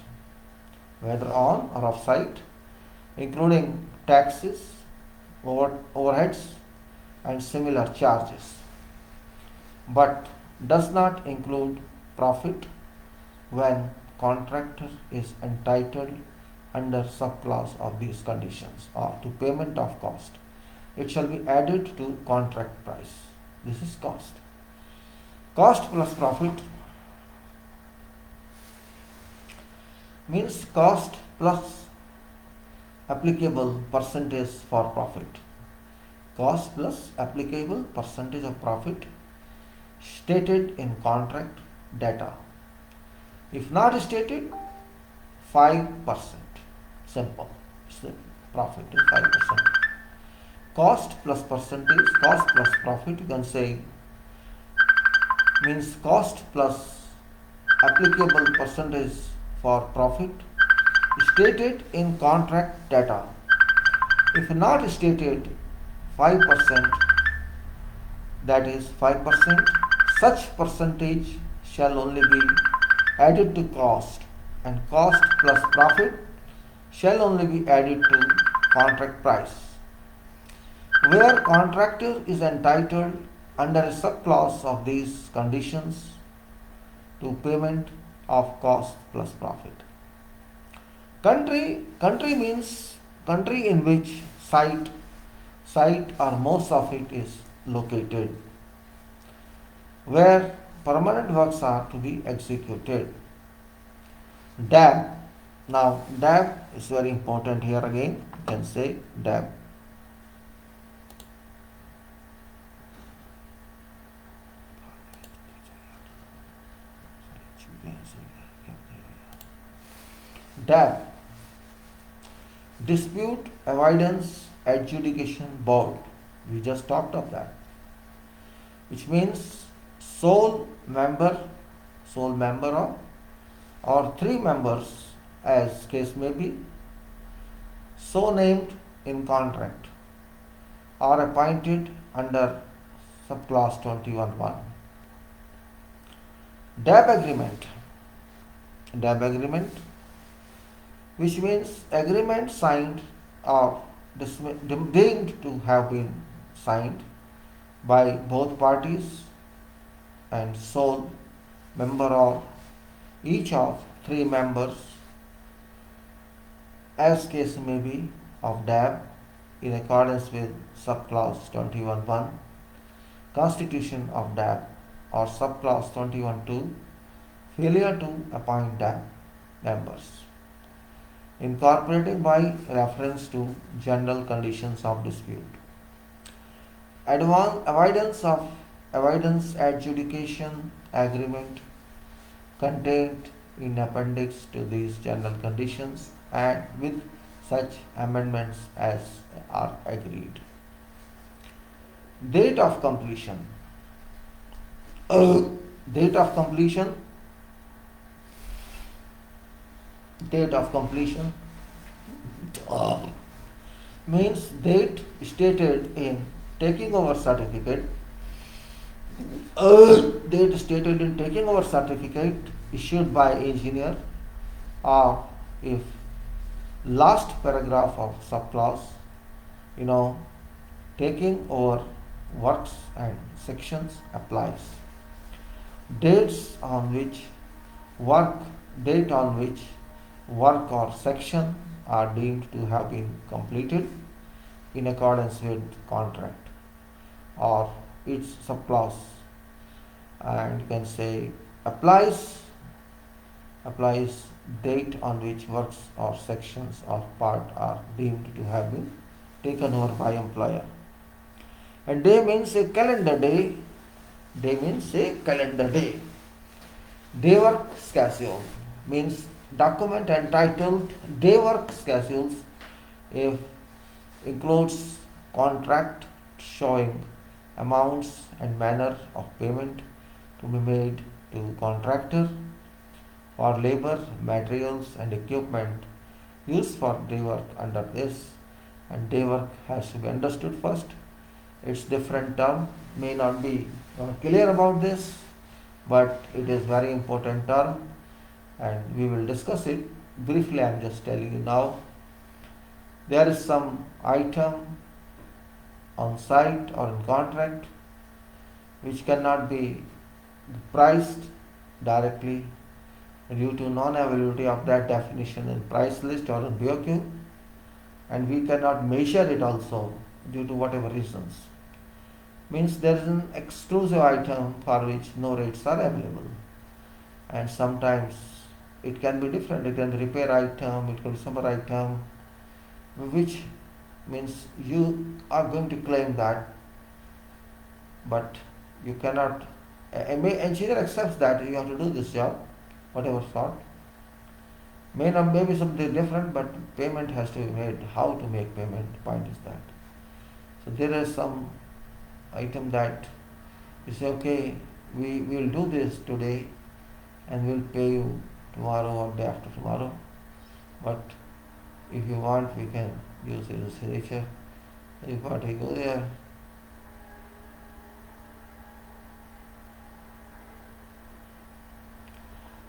Whether on or off site, including taxes, overheads, and similar charges, but does not include profit when contractor is entitled under subclause of these conditions or to payment of cost. It shall be added to contract price. This is cost. Cost plus profit means cost plus applicable percentage for profit. Cost plus applicable percentage of profit stated in contract data. If not stated, 5%. Simple. Profit is 5%. Cost plus percentage, cost plus profit, you can say, means cost plus applicable percentage for profit stated in contract data. If not stated, 5%, that is 5%, such percentage shall only be added to cost, and cost plus profit shall only be added to contract price. Where contractor is entitled under a subclause of these conditions to payment of cost plus profit. Country means country in which site or most of it is located, where permanent works are to be executed. DAB. Now DAB is very important here again. You can say DAB. DAB, Dispute Avoidance Adjudication Board. We just talked of that, which means sole member of or 3 members as case may be, so named in contract, are appointed under subclass 21(1). DAB agreement. DAB agreement, which means agreement signed or deemed to have been signed by both parties and sole member or each of 3 members as case may be of DAB in accordance with subclass 21(1), constitution of DAB, or subclass 21(2), failure to appoint DAB members, incorporating by reference to general conditions of dispute. Avoidance adjudication agreement contained in appendix to these general conditions and with such amendments as are agreed. Date of completion. Date of completion. Date of completion means date stated in taking over certificate. Date stated in taking over certificate issued by engineer, or if last paragraph of subclause, taking over works and sections applies. Date on which work or section are deemed to have been completed in accordance with contract or its subclause, and you can say applies date on which works or sections or part are deemed to have been taken over by employer. And day means a calendar day. Day means a calendar day. Day work schedule means document entitled day work schedules if includes contract showing amounts and manner of payment to be made to contractor for labor, materials and equipment used for day work under this. And day work has to be understood first. Its different term may not be clear about this, but it is very important term and we will discuss it briefly. I am just telling you now. There is some item on site or in contract which cannot be priced directly due to non-availability of that definition in price list or in BOQ, and we cannot measure it also due to whatever reasons. Means there is an exclusive item for which no rates are available, and sometimes it can be different. It can be repair item, it can be summer item, which means you are going to claim that, but you cannot. Engineer accepts that you have to do this job, whatever sort. May be something different, but payment has to be made. How to make payment? Point is that. So there is some item that you say, okay, we will do this today, and we'll pay you tomorrow or day after tomorrow. But if you want, we can use it as signature. You party go there.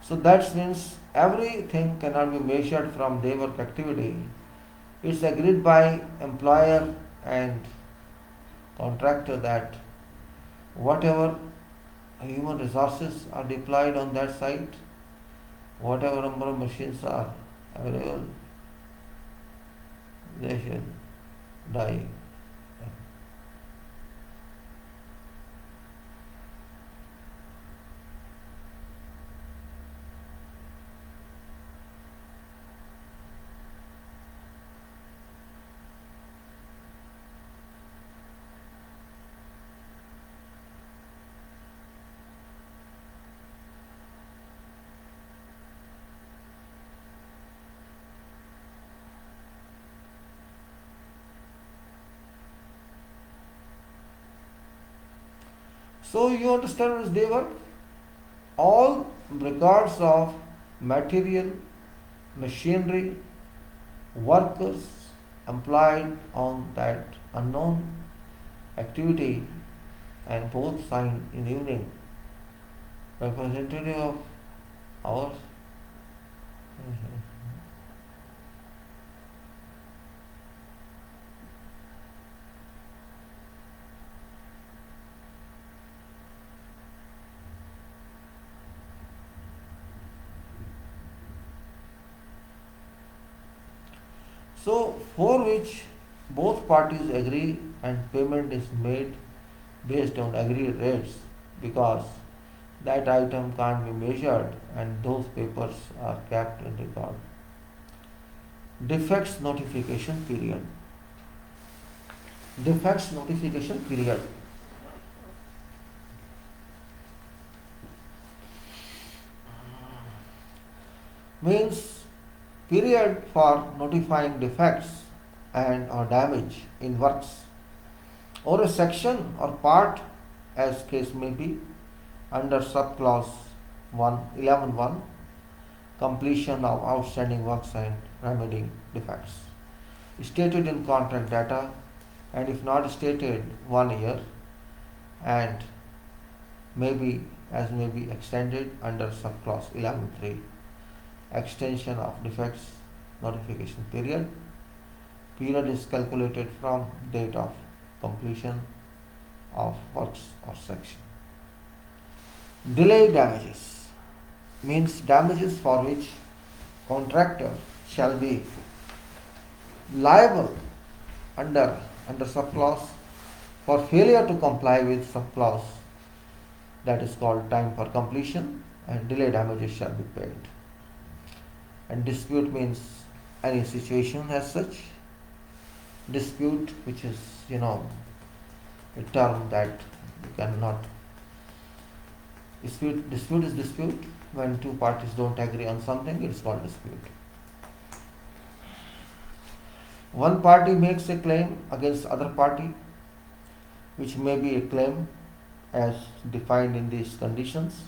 So that means everything cannot be measured from day work activity. It's agreed by employer and contractor that whatever human resources are deployed on that site, whatever number of machines are available, they should die. So you understand what is day work? All records of material, machinery, workers employed on that unknown activity, and both sign in evening representative of ours. So, for which both parties agree and payment is made based on agreed rates, because that item can't be measured and those papers are kept in record. Defects notification period. Defects notification period means period for notifying defects and or damage in works or a section or part, as case may be, under subclause 11.1, completion of outstanding works and remedying defects stated in contract data, and if not stated, 1 year, and may be extended under subclause 11.3, extension of defects notification period. Period is calculated from date of completion of works or section. Delay damages means damages for which contractor shall be liable under subclause for failure to comply with subclause, that is called time for completion, and delay damages shall be paid. And dispute means any situation as such. Dispute, which is a term that you cannot dispute. Dispute is dispute when two parties don't agree on something, it is called dispute. One party makes a claim against other party, which may be a claim as defined in these conditions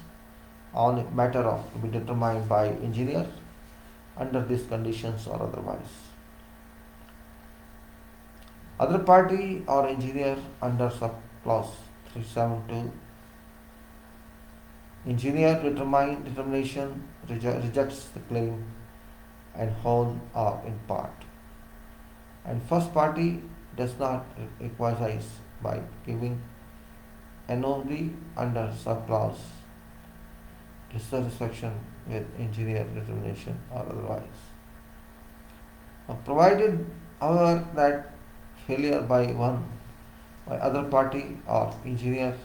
on a matter of to be determined by engineer under these conditions or otherwise. Other party or engineer under subclause 372. Engineer determination rejects the claim in whole or in part. And first party does not acquiesce by giving NOV under subclause dissatisfaction with engineer determination or otherwise. Provided, however, that failure by other party or engineer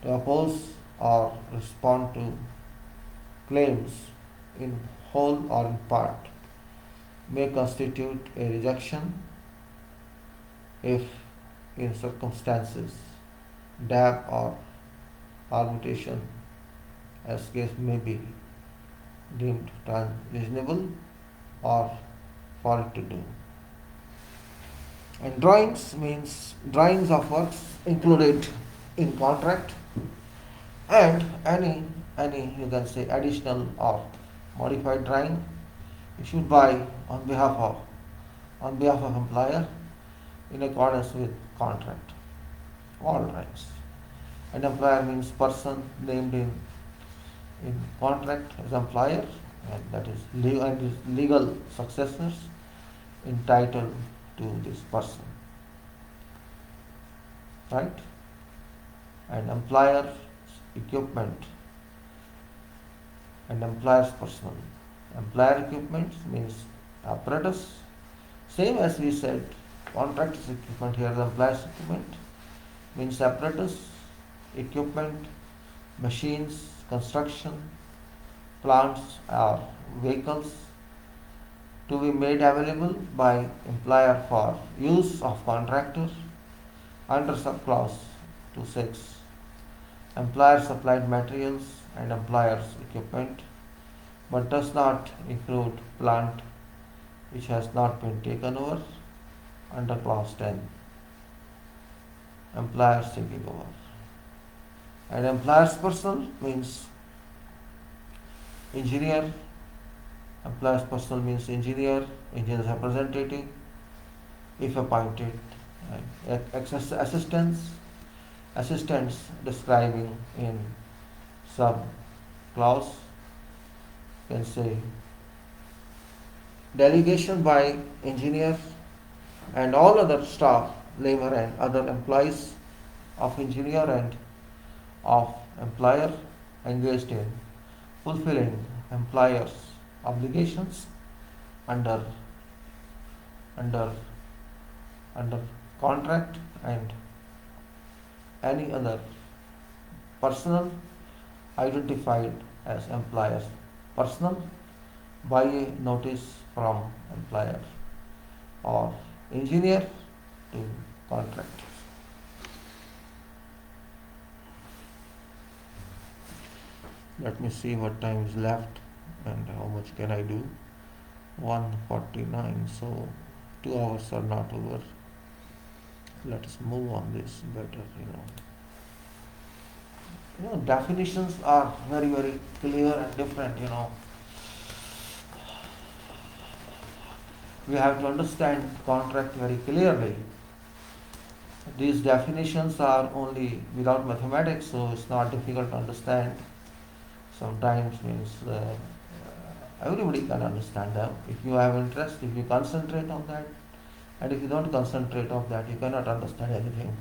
to oppose or respond to claims in whole or in part may constitute a rejection if in circumstances DAB or arbitration as case may be deemed reasonable or for it to do. And drawings means drawings of works included in contract, and any you can say additional or modified drawing issued by on behalf of employer in accordance with contract. All drawings. And employer means person named in contract as employer, and that is legal successors entitled to this person, right? And employer's equipment and employer's personnel. Employer equipment means apparatus, same as we said, contractor's equipment. Here the employer's equipment means apparatus, equipment, machines, construction, plants or vehicles to be made available by employer for use of contractor under subclause 2.6. Employer supplied materials and employer's equipment, but does not include plant which has not been taken over under clause 10. Employer's taking over. And employer's personnel means engineer Employer's personal means engineer, engineer's representative, if appointed, and assistants describing in sub clause can say delegation by engineer and all other staff, labor and other employees of engineer and of employer engaged in fulfilling employer's obligations under under under contract and any other personnel identified as employer's personnel by a notice from employer or engineer to contract. Let me see what time is left and how much can I do. 1:49, so 2 hours are not over. Let us move on this better, definitions are very, very clear and different, We have to understand contract very clearly. These definitions are only without mathematics, so it's not difficult to understand. Sometimes means everybody can understand them. If you have interest, if you concentrate on that, and if you don't concentrate on that, you cannot understand anything.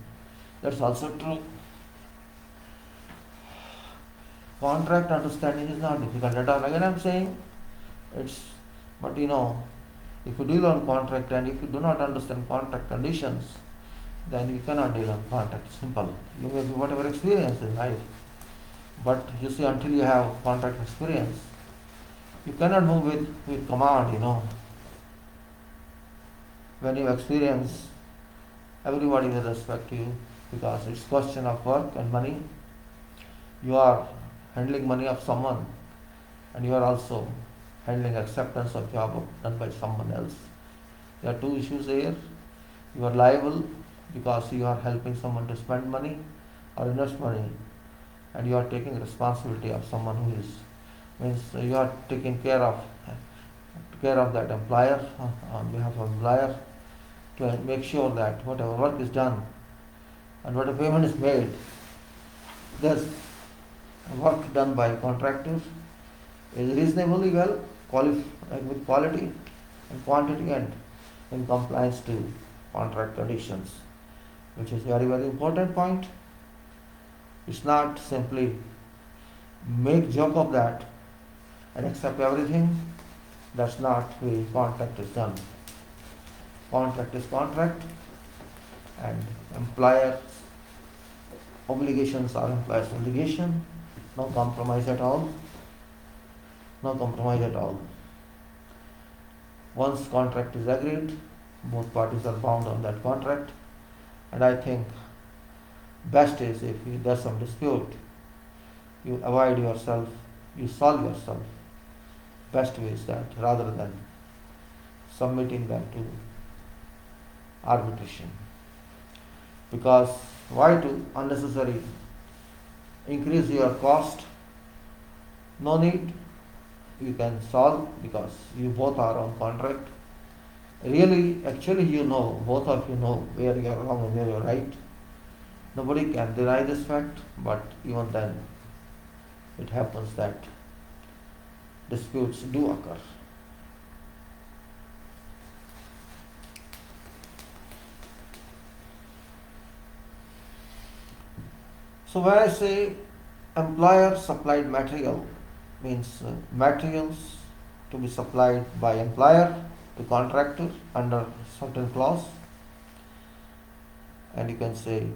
That's also true. Contract understanding is not difficult at all. Again, I'm saying but if you deal on contract and if you do not understand contract conditions, then you cannot deal on contract. Simple. You may be whatever experience in life, but you see, until you have contract experience, you cannot move with command. When you experience, everybody will respect you because it's question of work and money. You are handling money of someone, and you are also handling acceptance of job done by someone else. There are two issues here. You are liable because you are helping someone to spend money or invest money, and you are taking responsibility of someone who means you are taking care of that employer on behalf of employer to make sure that whatever work is done and whatever payment is made, there's work done by contractors is reasonably well with quality and quantity and in compliance to contract conditions, which is very, very important point. It's not simply make joke of that and accept everything. That's not the way contract is done. Contract is contract, and employer's obligations are employer's obligation. No compromise at all. No compromise at all. Once contract is agreed, both parties are bound on that contract, and I think best is if there's some dispute, you avoid yourself, you solve yourself. Best way is that, rather than submitting them to arbitration. Because why to unnecessary increase your cost? No need. You can solve because you both are on contract. Actually both of you know where you are wrong and where you are right. Nobody can deny this fact, but even then it happens that disputes do occur. So when I say employer supplied material, means materials to be supplied by employer to contractor under certain clause, and you can say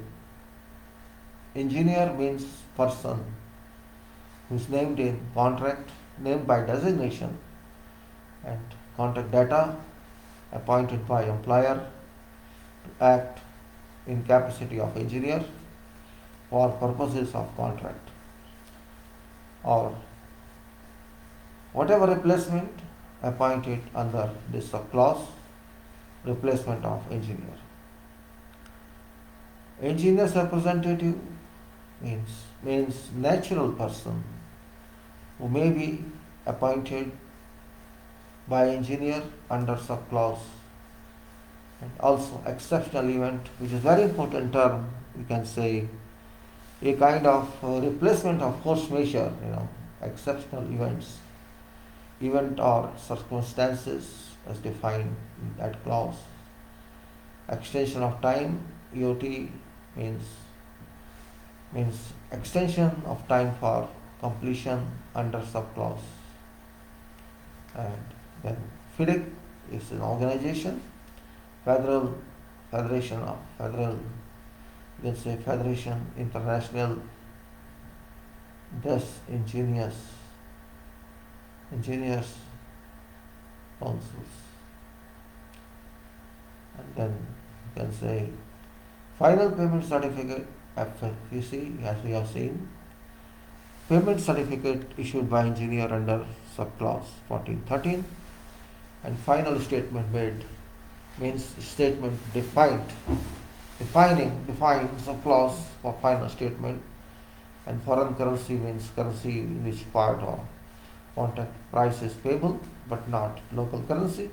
engineer means person who is named in contract, named by designation, and contract data appointed by employer to act in capacity of engineer for purposes of contract, or whatever replacement appointed under this clause, replacement of engineer. Engineer's representative means natural person who may be appointed by engineer under subclause. And also exceptional event, which is very important term, we can say a kind of replacement of force majeure, exceptional event or circumstances as defined in that clause. Extension of time, EOT means extension of time for completion under subclause. And then FIDIC is an organization, Federation of Federal, you can say Federation International des Engineers Councils. And then you can say final payment certificate, FIDIC, as we have seen, payment certificate issued by engineer under subclause 1413, and final statement made means statement defined subclause for final statement, and foreign currency means currency in which part or contract price is payable but not local currency,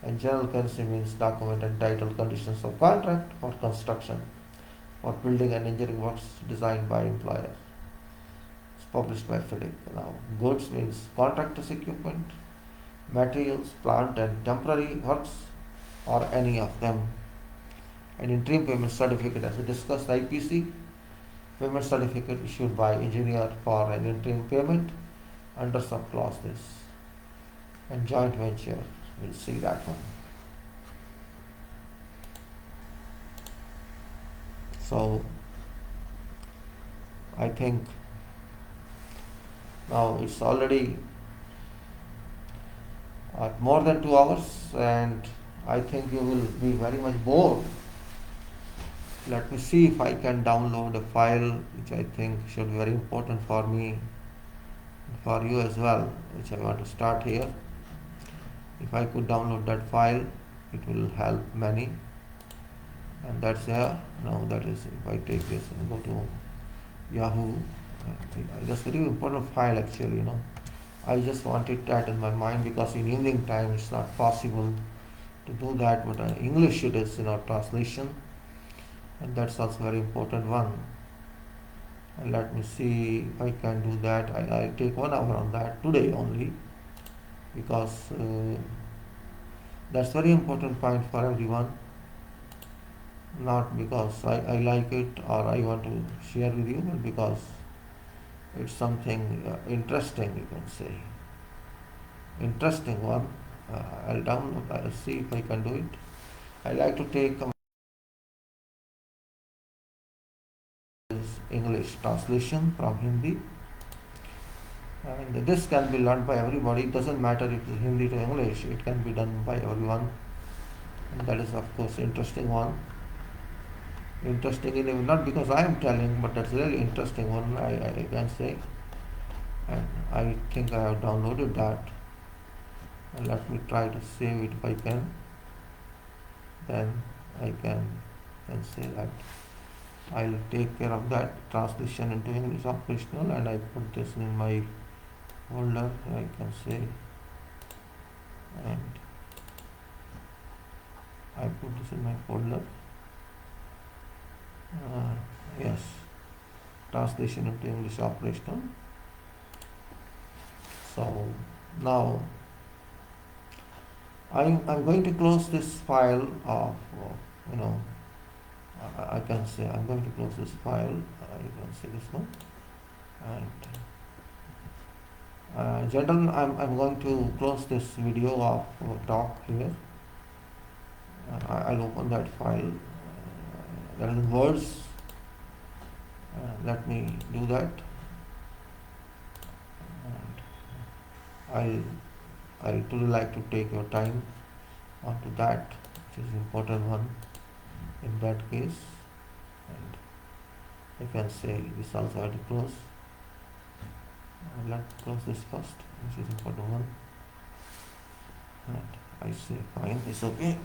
and general currency means document entitled conditions of contract for construction for building and engineering works designed by employer. It's published by FIDIC. Now, goods means contractors' equipment, materials, plant and temporary works, or any of them. An interim payment certificate, as we discussed, IPC, payment certificate issued by engineer for an interim payment under subclause this. And joint venture, we'll see that one. So I think now it's already more than 2 hours, and I think you will be very much bored. Let me see if I can download a file which I think should be very important for me and for you as well, which I want to start here. If I could download that file, it will help many. And that's there. Now that is, if I take this and go to Yahoo, that's a very important file actually, I just wanted that in my mind because in evening time it's not possible to do that, but English it is, translation, and that's also very important one. And let me see if I can do that. I'll take 1 hour on that today only, because that's very important point for everyone, not because I like it or I want to share with you, but because it's something interesting, you can say. Interesting one. I'll download, I'll see if I can do it. I like to take English translation from Hindi, and this can be learned by everybody. It doesn't matter if it's Hindi to English, it can be done by everyone, and that is of course interesting one. Interesting in not because I am telling, but that's really interesting one, I can say. And I think I have downloaded that. And let me try to save it if I can. Then I can say that I'll take care of that translation into English operational, and I put this in my folder, I can say, and I put this in my folder. Yes, translation into English operational. So now I'm going to close this file of, I can say I'm going to close this file. You can see this one, and general I'm going to close this video of talk here. I'll open that file. That is in words. Let me do that. And I truly like to take your time onto that, which is important one in that case. And I can say this also have to close. Let's close this first, which is important one. And I say fine, it's okay.